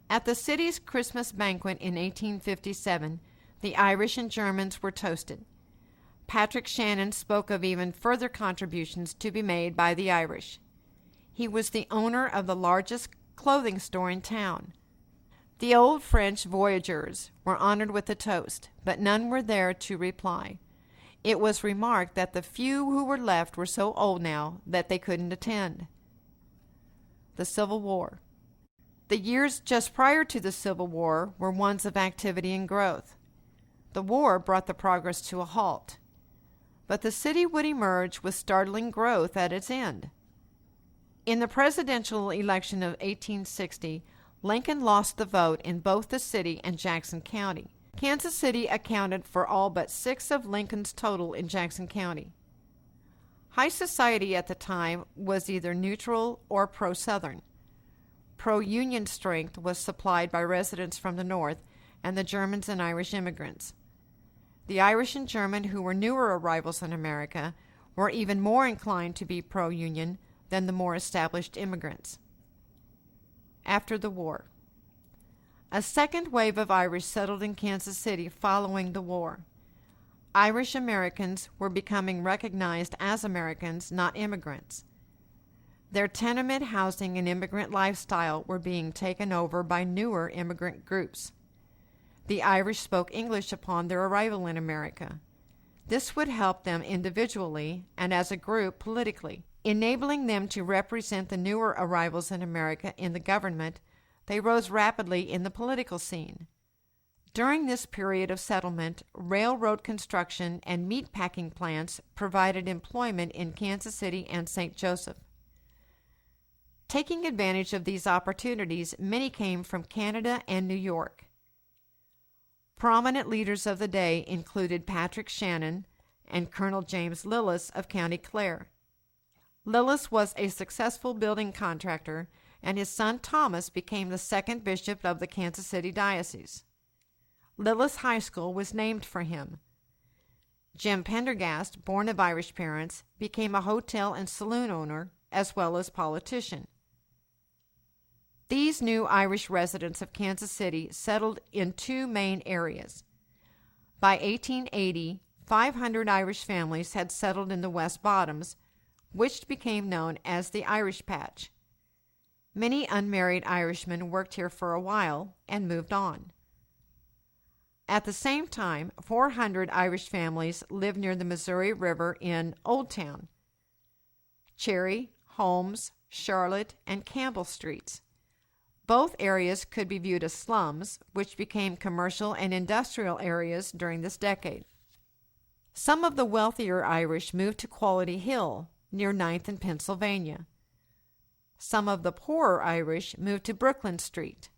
At the city's Christmas banquet in 1857, the Irish and Germans were toasted. Patrick Shannon spoke of even further contributions to be made by the Irish. He was the owner of the largest clothing store in town. The old French voyageurs were honored with a toast, but none were there to reply. It was remarked that the few who were left were so old now that they couldn't attend. The Civil War. The years just prior to the Civil War were ones of activity and growth. The war brought the progress to a halt, but the city would emerge with startling growth at its end. In the presidential election of 1860, Lincoln lost the vote in both the city and Jackson County, Kansas City accounted for all but 6 of Lincoln's total in Jackson County. High society at the time was either neutral or pro-Southern. Pro-Union strength was supplied by residents from the North and the Germans and Irish immigrants. The Irish and German who were newer arrivals in America were even more inclined to be pro-Union than the more established immigrants. After the war, a second wave of Irish settled in Kansas City following the war. Irish Americans were becoming recognized as Americans, not immigrants. Their tenement housing and immigrant lifestyle were being taken over by newer immigrant groups. The Irish spoke English upon their arrival in America. This would help them individually and as a group politically, enabling them to represent the newer arrivals in America in the government. They rose rapidly in the political scene. During this period of settlement, railroad construction and meat packing plants provided employment in Kansas City and St. Joseph. Taking advantage of these opportunities, many came from Canada and New York. Prominent leaders of the day included Patrick Shannon and Colonel James Lillis of County Clare. Lillis was a successful building contractor, and his son Thomas became the second bishop of the Kansas City Diocese. Lillis High School was named for him. Jim Pendergast, born of Irish parents, became a hotel and saloon owner as well as politician. These new Irish residents of Kansas City settled in 2 main areas. By 1880, 500 Irish families had settled in the West Bottoms, which became known as the Irish Patch. Many unmarried Irishmen worked here for a while and moved on. At the same time, 400 Irish families lived near the Missouri River in Old Town, Cherry, Holmes, Charlotte, and Campbell Streets. Both areas could be viewed as slums, which became commercial and industrial areas during this decade. Some of the wealthier Irish moved to Quality Hill, near 9th and Pennsylvania. Some of the poorer Irish moved to Brooklyn Street.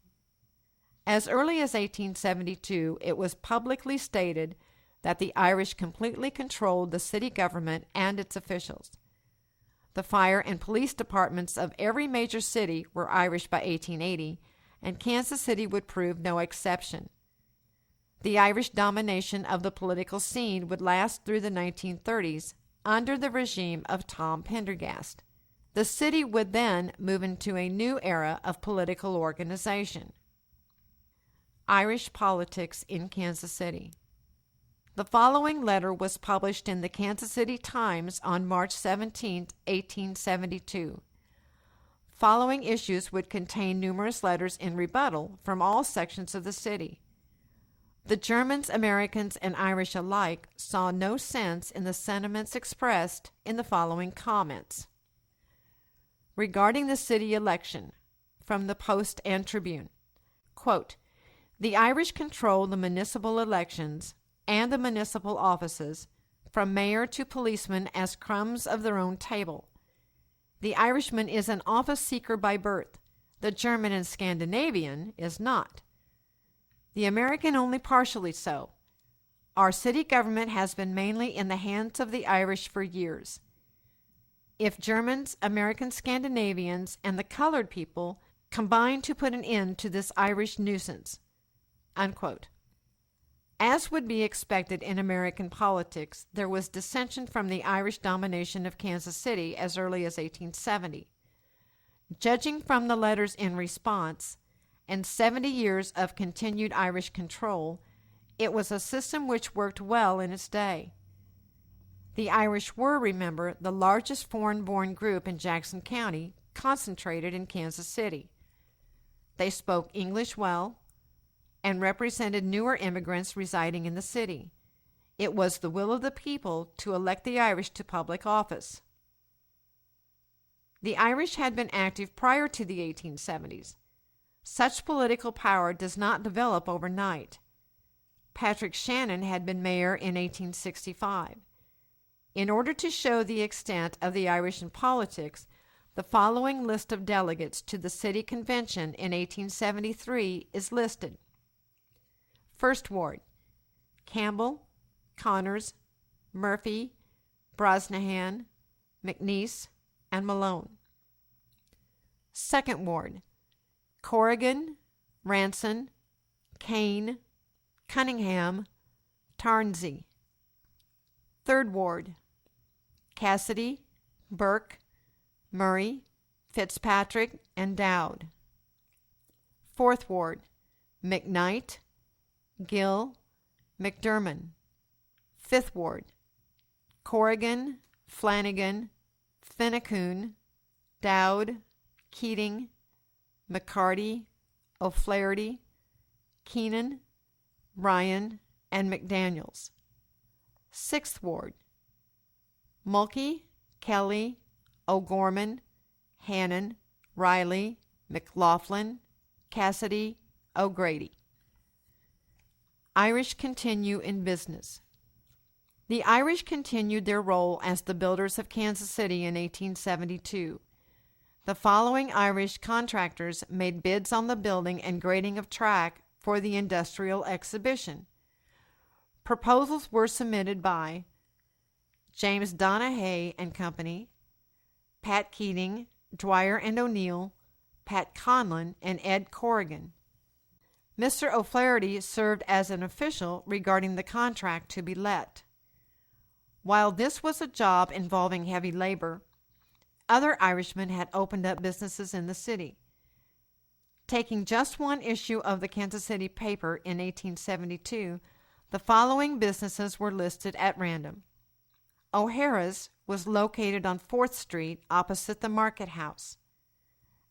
As early as 1872, it was publicly stated that the Irish completely controlled the city government and its officials. The fire and police departments of every major city were Irish by 1880, and Kansas City would prove no exception. The Irish domination of the political scene would last through the 1930s under the regime of Tom Pendergast. The city would then move into a new era of political organization. Irish politics in Kansas City. The following letter was published in the Kansas City Times on March 17, 1872. Following issues would contain numerous letters in rebuttal from all sections of the city. The Germans, Americans, and Irish alike saw no sense in the sentiments expressed in the following comments. Regarding the city election, from the Post and Tribune, quote, "The Irish control the municipal elections and the municipal offices, from mayor to policeman as crumbs of their own table. The Irishman is an office seeker by birth. The German and Scandinavian is not. The American only partially so. Our city government has been mainly in the hands of the Irish for years. If Germans, Americans, Scandinavians, and the colored people combine to put an end to this Irish nuisance," unquote. As would be expected in American politics, there was dissension from the Irish domination of Kansas City as early as 1870. Judging from the letters in response, and 70 years of continued Irish control, it was a system which worked well in its day. The Irish were, remember, the largest foreign-born group in Jackson County, concentrated in Kansas City. They spoke English well and represented newer immigrants residing in the city. It was the will of the people to elect the Irish to public office. The Irish had been active prior to the 1870s. Such political power does not develop overnight. Patrick Shannon had been mayor in 1865. In order to show the extent of the Irish in politics, the following list of delegates to the city convention in 1873 is listed. First Ward: Campbell, Connors, Murphy, Brosnahan, McNeese, and Malone. Second Ward: Corrigan, Ranson, Kane, Cunningham, Tarnsey. Third Ward: Cassidy, Burke, Murray, Fitzpatrick, and Dowd. Fourth Ward: McKnight, Gill, McDermott. Fifth Ward: Corrigan, Flanagan, Finnecune, Dowd, Keating, McCarty, O'Flaherty, Keenan, Ryan, and McDaniels. Sixth Ward: Mulkey, Kelly, O'Gorman, Hannon, Riley, McLaughlin, Cassidy, O'Grady. Irish continue in business. The Irish continued their role as the builders of Kansas City in 1872. The following Irish contractors made bids on the building and grading of track for the industrial exhibition. Proposals were submitted by James Donahue and Company, Pat Keating, Dwyer and O'Neill, Pat Conlon, and Ed Corrigan. Mr. O'Flaherty served as an official regarding the contract to be let. While this was a job involving heavy labor, other Irishmen had opened up businesses in the city. Taking just one issue of the Kansas City paper in 1872, the following businesses were listed at random. O'Hara's was located on 4th Street opposite the Market House.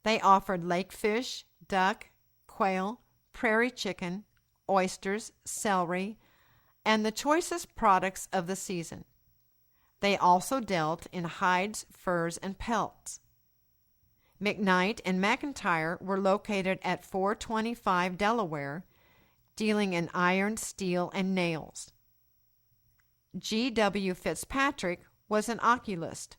They offered lake fish, duck, quail, prairie chicken, oysters, celery, and the choicest products of the season. They also dealt in hides, furs, and pelts. McKnight and McIntyre were located at 425 Delaware, dealing in iron, steel, and nails. G.W. Fitzpatrick was an oculist.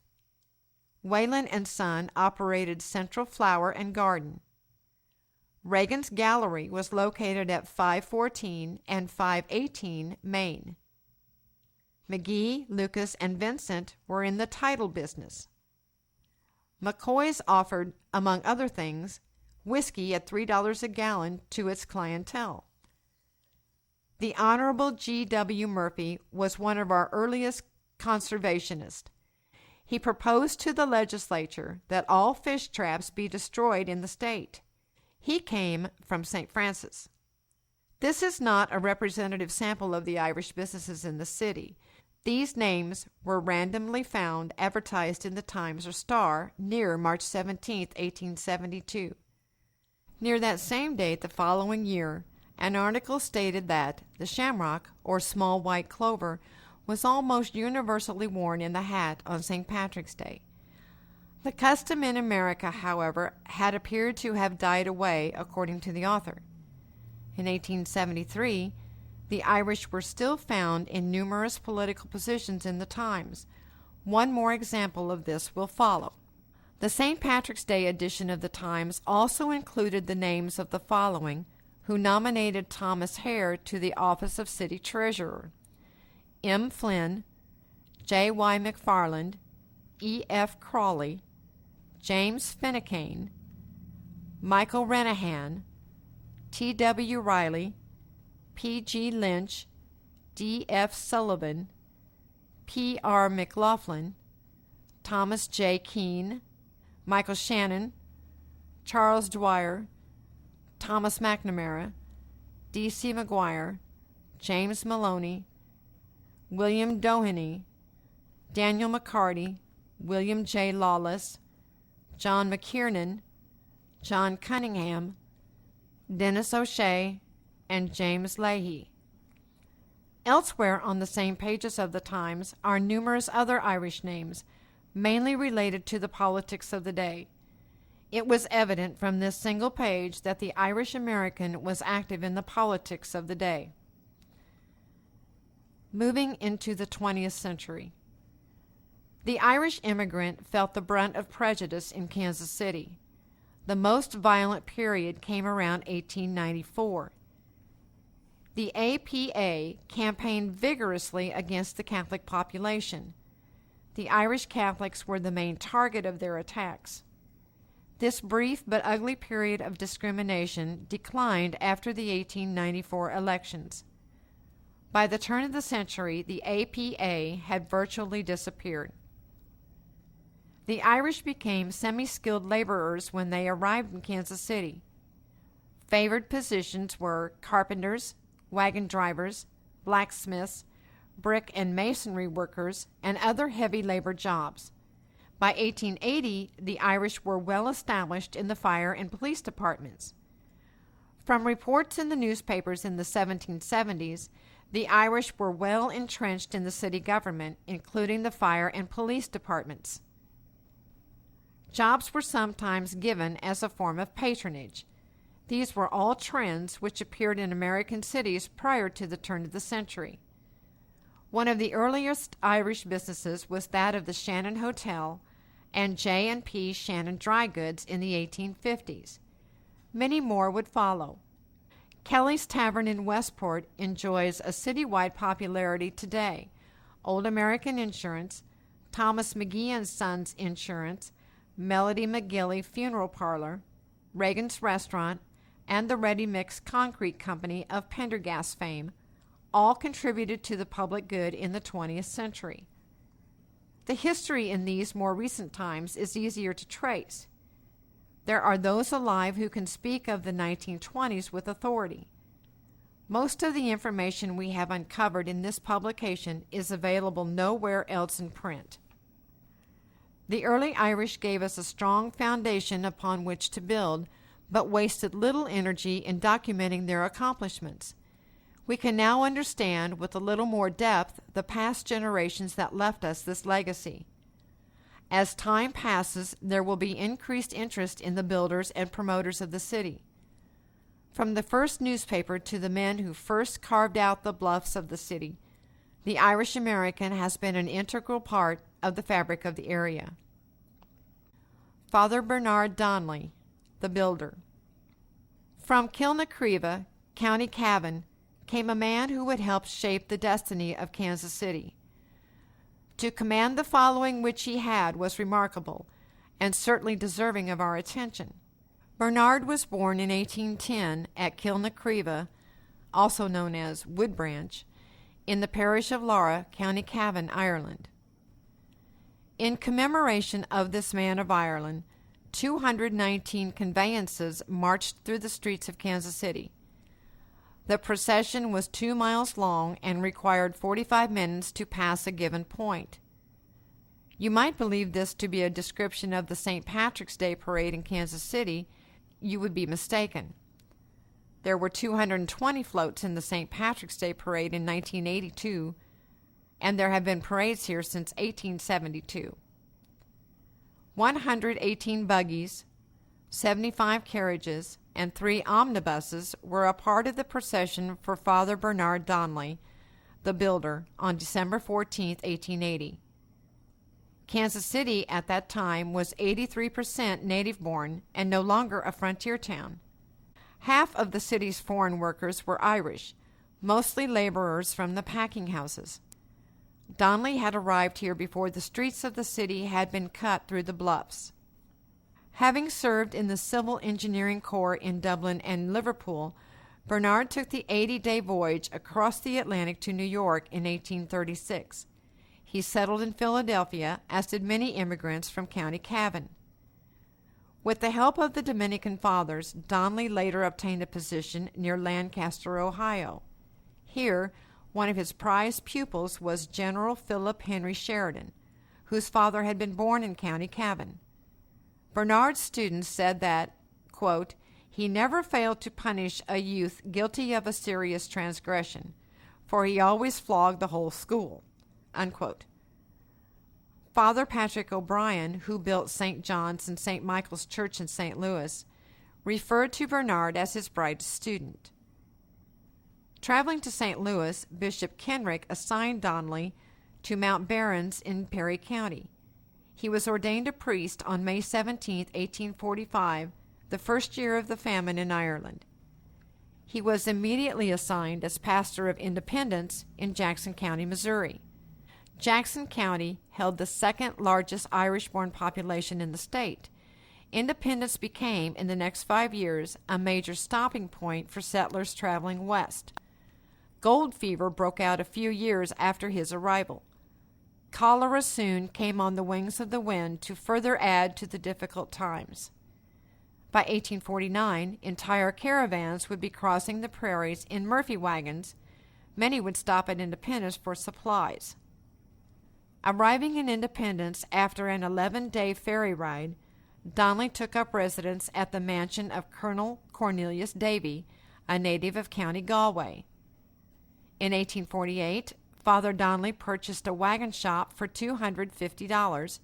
Whalen and Son operated Central Flower and Garden. Reagan's Gallery was located at 514 and 518 Main. McGee, Lucas, and Vincent were in the title business. McCoy's offered, among other things, whiskey at $3 a gallon to its clientele. The Honorable G.W. Murphy was one of our earliest conservationists. He proposed to the legislature that all fish traps be destroyed in the state. He came from St. Francis. This is not a representative sample of the Irish businesses in the city. These names were randomly found advertised in the Times or Star near March 17, 1872. Near that same date the following year, an article stated that the shamrock, or small white clover, was almost universally worn in the hat on St. Patrick's Day. The custom in America, however, had appeared to have died away, according to the author. In 1873, the Irish were still found in numerous political positions in the Times. One more example of this will follow. The St. Patrick's Day edition of the Times also included the names of the following who nominated Thomas Hare to the office of city treasurer: M. Flynn, J. Y. McFarland, E. F. Crawley, James Finnecane, Michael Renahan, T. W. Riley, P. G. Lynch, D. F. Sullivan, P. R. McLaughlin, Thomas J. Keene, Michael Shannon, Charles Dwyer, Thomas McNamara, D. C. McGuire, James Maloney, William Doheny, Daniel McCarty, William J. Lawless, John McKiernan, John Cunningham, Dennis O'Shea, and James Leahy. Elsewhere on the same pages of the Times are numerous other Irish names, mainly related to the politics of the day. It was evident from this single page that the Irish American was active in the politics of the day. Moving into the 20th century. The Irish immigrant felt the brunt of prejudice in Kansas City. The most violent period came around 1894. The APA campaigned vigorously against the Catholic population. The Irish Catholics were the main target of their attacks. This brief but ugly period of discrimination declined after the 1894 elections. By the turn of the century, the APA had virtually disappeared. The Irish became semi-skilled laborers when they arrived in Kansas City. Favored positions were carpenters, wagon drivers, blacksmiths, brick and masonry workers, and other heavy labor jobs. By 1880, the Irish were well established in the fire and police departments. From reports in the newspapers in the 1770s, the Irish were well entrenched in the city government, including the fire and police departments. Jobs were sometimes given as a form of patronage. These were all trends which appeared in American cities prior to the turn of the century. One of the earliest Irish businesses was that of the Shannon Hotel and J&P Shannon Dry Goods in the 1850s. Many more would follow. Kelly's Tavern in Westport enjoys a citywide popularity today. Old American Insurance, Thomas McGee and Sons Insurance, Melody McGilly Funeral Parlor, Reagan's Restaurant, and the Ready Mix Concrete Company of Pendergast fame all contributed to the public good in the 20th century. The history in these more recent times is easier to trace. There are those alive who can speak of the 1920s with authority. Most of the information we have uncovered in this publication is available nowhere else in print. The early Irish gave us a strong foundation upon which to build, but wasted little energy in documenting their accomplishments. We can now understand with a little more depth the past generations that left us this legacy. As time passes, there will be increased interest in the builders and promoters of the city. From the first newspaper to the men who first carved out the bluffs of the city, the Irish American has been an integral part of the fabric of the area. Father Bernard Donnelly, the builder. From Kilnacreva, County Cavan, came a man who would help shape the destiny of Kansas City. To command the following which he had was remarkable, and certainly deserving of our attention. Bernard was born in 1810 at Kilnacreva, also known as Woodbranch, in the parish of Lara, County Cavan, Ireland. In commemoration of this man of Ireland, 219 conveyances marched through the streets of Kansas City. The procession was 2 miles long and required 45 minutes to pass a given point. You might believe this to be a description of the St. Patrick's Day parade in Kansas City. You would be mistaken. There were 220 floats in the St. Patrick's Day parade in 1982, and there have been parades here since 1872. 118 buggies, 75 carriages, and 3 omnibuses were a part of the procession for Father Bernard Donnelly, the builder, on December 14, 1880. Kansas City at that time was 83% native-born and no longer a frontier town. Half of the city's foreign workers were Irish, mostly laborers from the packing houses. Donnelly had arrived here before the streets of the city had been cut through the bluffs. Having served in the Civil Engineering Corps in Dublin and Liverpool, Bernard took the 80-day voyage across the Atlantic to New York in 1836. He settled in Philadelphia, as did many immigrants from County Cavan. With the help of the Dominican Fathers, Donnelly later obtained a position near Lancaster, Ohio. Here, one of his prized pupils was General Philip Henry Sheridan, whose father had been born in County Cavan. Bernard's students said that, quote, he never failed to punish a youth guilty of a serious transgression, for he always flogged the whole school, unquote. Father Patrick O'Brien, who built St. John's and St. Michael's Church in St. Louis, referred to Bernard as his brightest student. Traveling to St. Louis, Bishop Kenrick assigned Donnelly to Mount Barons in Perry County. He was ordained a priest on May 17, 1845, the first year of the famine in Ireland. He was immediately assigned as pastor of Independence in Jackson County, Missouri. Jackson County held the second largest Irish-born population in the state. Independence became, in the next 5 years, a major stopping point for settlers traveling west. Gold fever broke out a few years after his arrival. Cholera soon came on the wings of the wind to further add to the difficult times. By 1849, entire caravans would be crossing the prairies in Murphy wagons. Many would stop at Independence for supplies. Arriving in Independence after an 11-day ferry ride, Donnelly took up residence at the mansion of Colonel Cornelius Davy, a native of County Galway. In 1848, Father Donnelly purchased a wagon shop for $250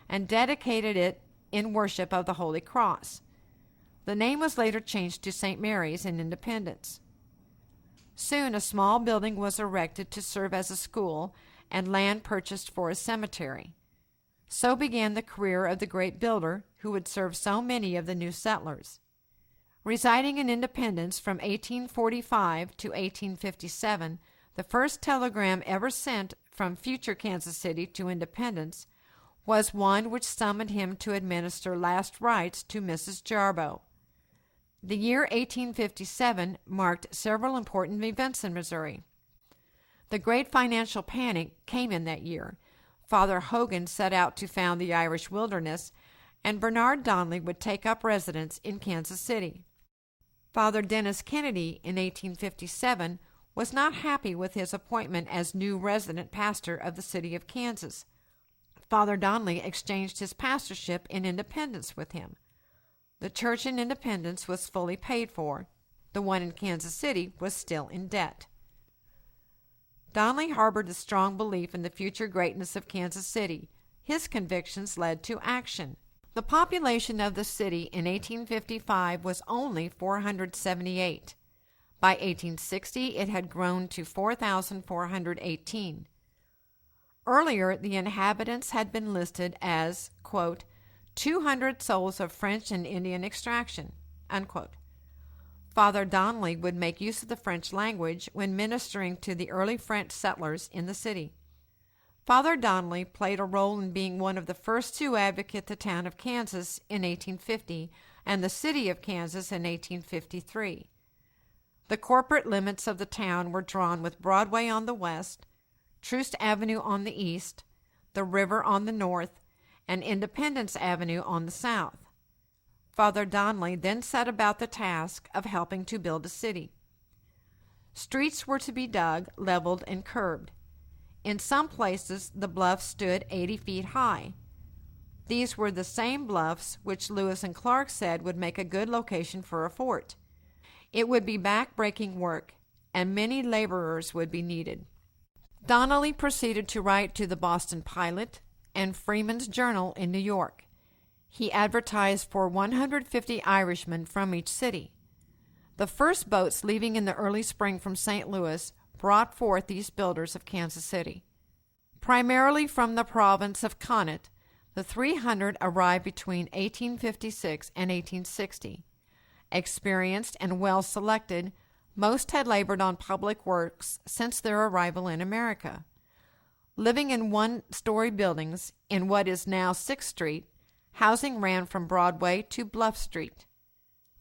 and dedicated it in worship of the Holy Cross. The name was later changed to St. Mary's in Independence. Soon a small building was erected to serve as a school and land purchased for a cemetery. So began the career of the great builder who would serve so many of the new settlers. Residing in Independence from 1845 to 1857, the first telegram ever sent from future Kansas City to Independence was one which summoned him to administer last rites to Mrs. Jarboe. The year 1857 marked several important events in Missouri. The great financial panic came in that year. Father Hogan set out to found the Irish Wilderness, and Bernard Donnelly would take up residence in Kansas City. Father Dennis Kennedy in 1857 was not happy with his appointment as new resident pastor of the city of Kansas. Father Donnelly exchanged his pastorship in Independence with him. The church in Independence was fully paid for. The one in Kansas City was still in debt. Donnelly harbored a strong belief in the future greatness of Kansas City. His convictions led to action. The population of the city in 1855 was only 478. By 1860, it had grown to 4,418. Earlier, the inhabitants had been listed as, quote, 200 souls of French and Indian extraction, unquote. Father Donnelly would make use of the French language when ministering to the early French settlers in the city. Father Donnelly played a role in being one of the first to advocate the town of Kansas in 1850 and the city of Kansas in 1853. The corporate limits of the town were drawn with Broadway on the west, Troost Avenue on the east, the river on the north, and Independence Avenue on the south. Father Donnelly then set about the task of helping to build a city. Streets were to be dug, leveled, and curbed. In some places, the bluffs stood 80 feet high. These were the same bluffs which Lewis and Clark said would make a good location for a fort. It would be back-breaking work, and many laborers would be needed. Donnelly proceeded to write to the Boston Pilot and Freeman's Journal in New York. He advertised for 150 Irishmen from each city. The first boats leaving in the early spring from St. Louis brought forth these builders of Kansas City. Primarily from the province of Connaught, the 300 arrived between 1856 and 1860. Experienced and well selected, most had labored on public works since their arrival in America. Living in one-story buildings in what is now 6th Street, housing ran from Broadway to Bluff Street.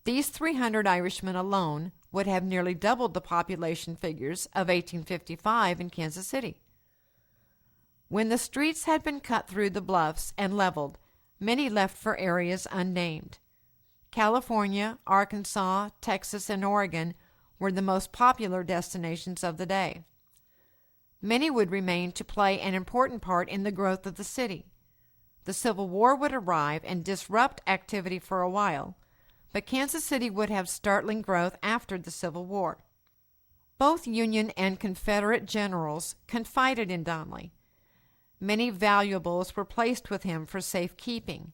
These 300 Irishmen alone would have nearly doubled the population figures of 1855 in Kansas City. When the streets had been cut through the bluffs and leveled, many left for areas unnamed. California, Arkansas, Texas, and Oregon were the most popular destinations of the day. Many would remain to play an important part in the growth of the city. The Civil War would arrive and disrupt activity for a while, but Kansas City would have startling growth after the Civil War. Both Union and Confederate generals confided in Donnelly. Many valuables were placed with him for safekeeping.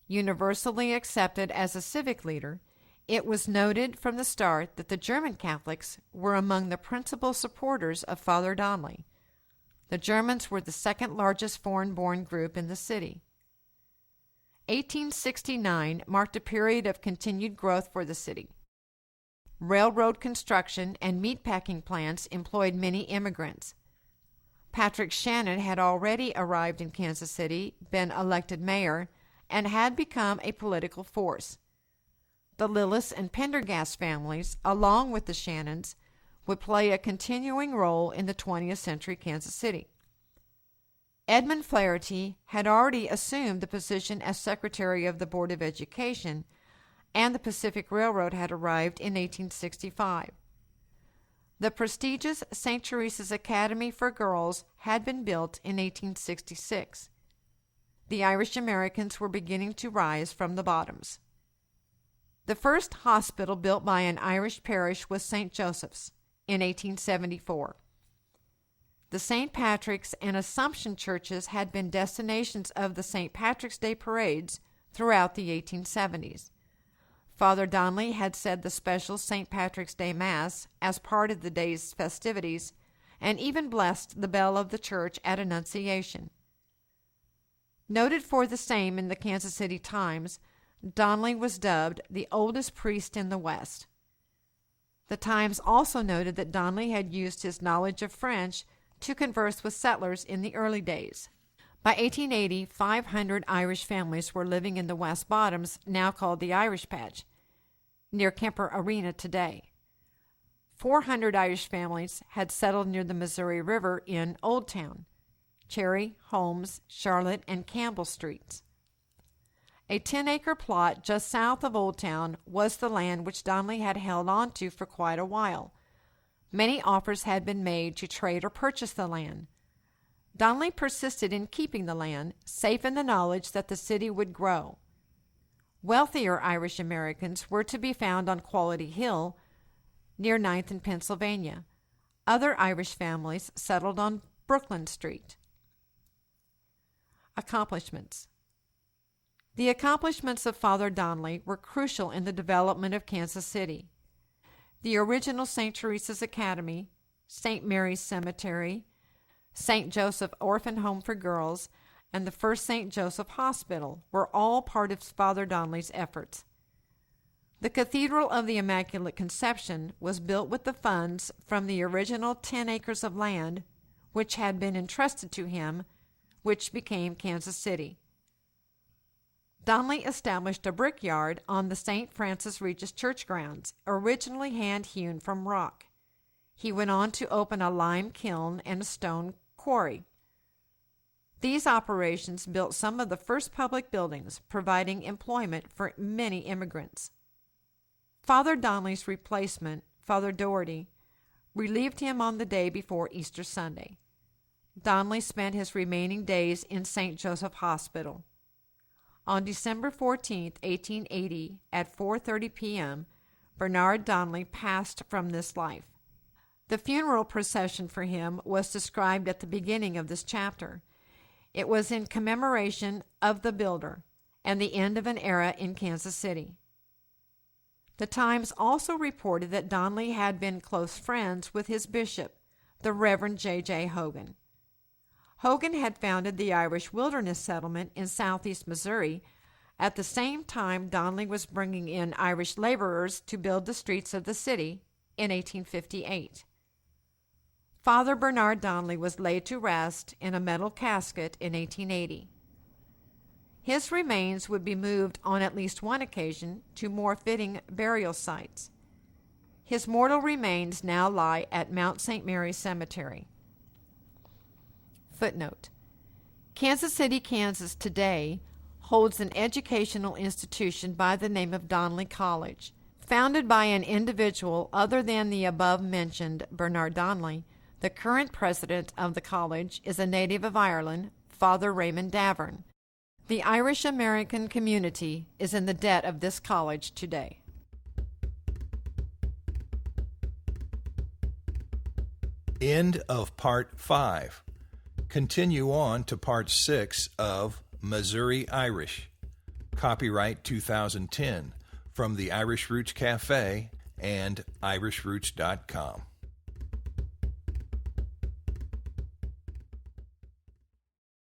Universally accepted as a civic leader, it was noted from the start that the German Catholics were among the principal supporters of Father Donnelly. The Germans were the second largest foreign-born group in the city. 1869 marked a period of continued growth for the city. Railroad construction and meatpacking plants employed many immigrants. Patrick Shannon had already arrived in Kansas City, been elected mayor, and had become a political force. The Lillis and Pendergast families, along with the Shannons, would play a continuing role in the 20th century Kansas City. Edmund Flaherty had already assumed the position as Secretary of the Board of Education, and the Pacific Railroad had arrived in 1865. The prestigious St. Teresa's Academy for Girls had been built in 1866. The Irish Americans were beginning to rise from the bottoms. The first hospital built by an Irish parish was St. Joseph's in 1874. The St. Patrick's and Assumption churches had been destinations of the St. Patrick's Day parades throughout the 1870s. Father Donnelly had said the special St. Patrick's Day Mass as part of the day's festivities and even blessed the bell of the church at Annunciation. Noted for the same in the Kansas City Times, Donnelly was dubbed the oldest priest in the West. The Times also noted that Donnelly had used his knowledge of French to converse with settlers in the early days. By 1880, 500 Irish families were living in the West Bottoms, now called the Irish Patch, near Kemper Arena today. 400 Irish families had settled near the Missouri River in Old Town, Cherry, Holmes, Charlotte, and Campbell Streets. A 10-acre plot just south of Old Town was the land which Donnelly had held on to for quite a while. Many offers had been made to trade or purchase the land. Donnelly persisted in keeping the land, safe in the knowledge that the city would grow. Wealthier Irish Americans were to be found on Quality Hill, near 9th and Pennsylvania. Other Irish families settled on Brooklyn Street. Accomplishments. The accomplishments of Father Donnelly were crucial in the development of Kansas City. The original St. Teresa's Academy, St. Mary's Cemetery, St. Joseph Orphan Home for Girls, and the first St. Joseph Hospital were all part of Father Donnelly's efforts. The Cathedral of the Immaculate Conception was built with the funds from the original 10 acres of land which had been entrusted to him, which became Kansas City. Donnelly established a brickyard on the St. Francis Regis Church grounds, originally hand-hewn from rock. He went on to open a lime kiln and a stone quarry. These operations built some of the first public buildings, providing employment for many immigrants. Father Donnelly's replacement, Father Doherty, relieved him on the day before Easter Sunday. Donnelly spent his remaining days in St. Joseph Hospital. On December 14, 1880, at 4:30 p.m., Bernard Donnelly passed from this life. The funeral procession for him was described at the beginning of this chapter. It was in commemoration of the builder and the end of an era in Kansas City. The Times also reported that Donnelly had been close friends with his bishop, the Reverend J.J. Hogan. Hogan had founded the Irish Wilderness Settlement in southeast Missouri. At the same time, Donnelly was bringing in Irish laborers to build the streets of the city in 1858. Father Bernard Donnelly was laid to rest in a metal casket in 1880. His remains would be moved on at least one occasion to more fitting burial sites. His mortal remains now lie at Mount St. Mary's Cemetery. Footnote: Kansas City, Kansas today holds an educational institution by the name of Donnelly College. Founded by an individual other than the above-mentioned Bernard Donnelly, the current president of the college is a native of Ireland, Father Raymond Davern. The Irish-American community is in the debt of this college today. End of Part 5. Continue on to Part 6 of Missouri Irish. Copyright 2010 from the Irish Roots Cafe and IrishRoots.com.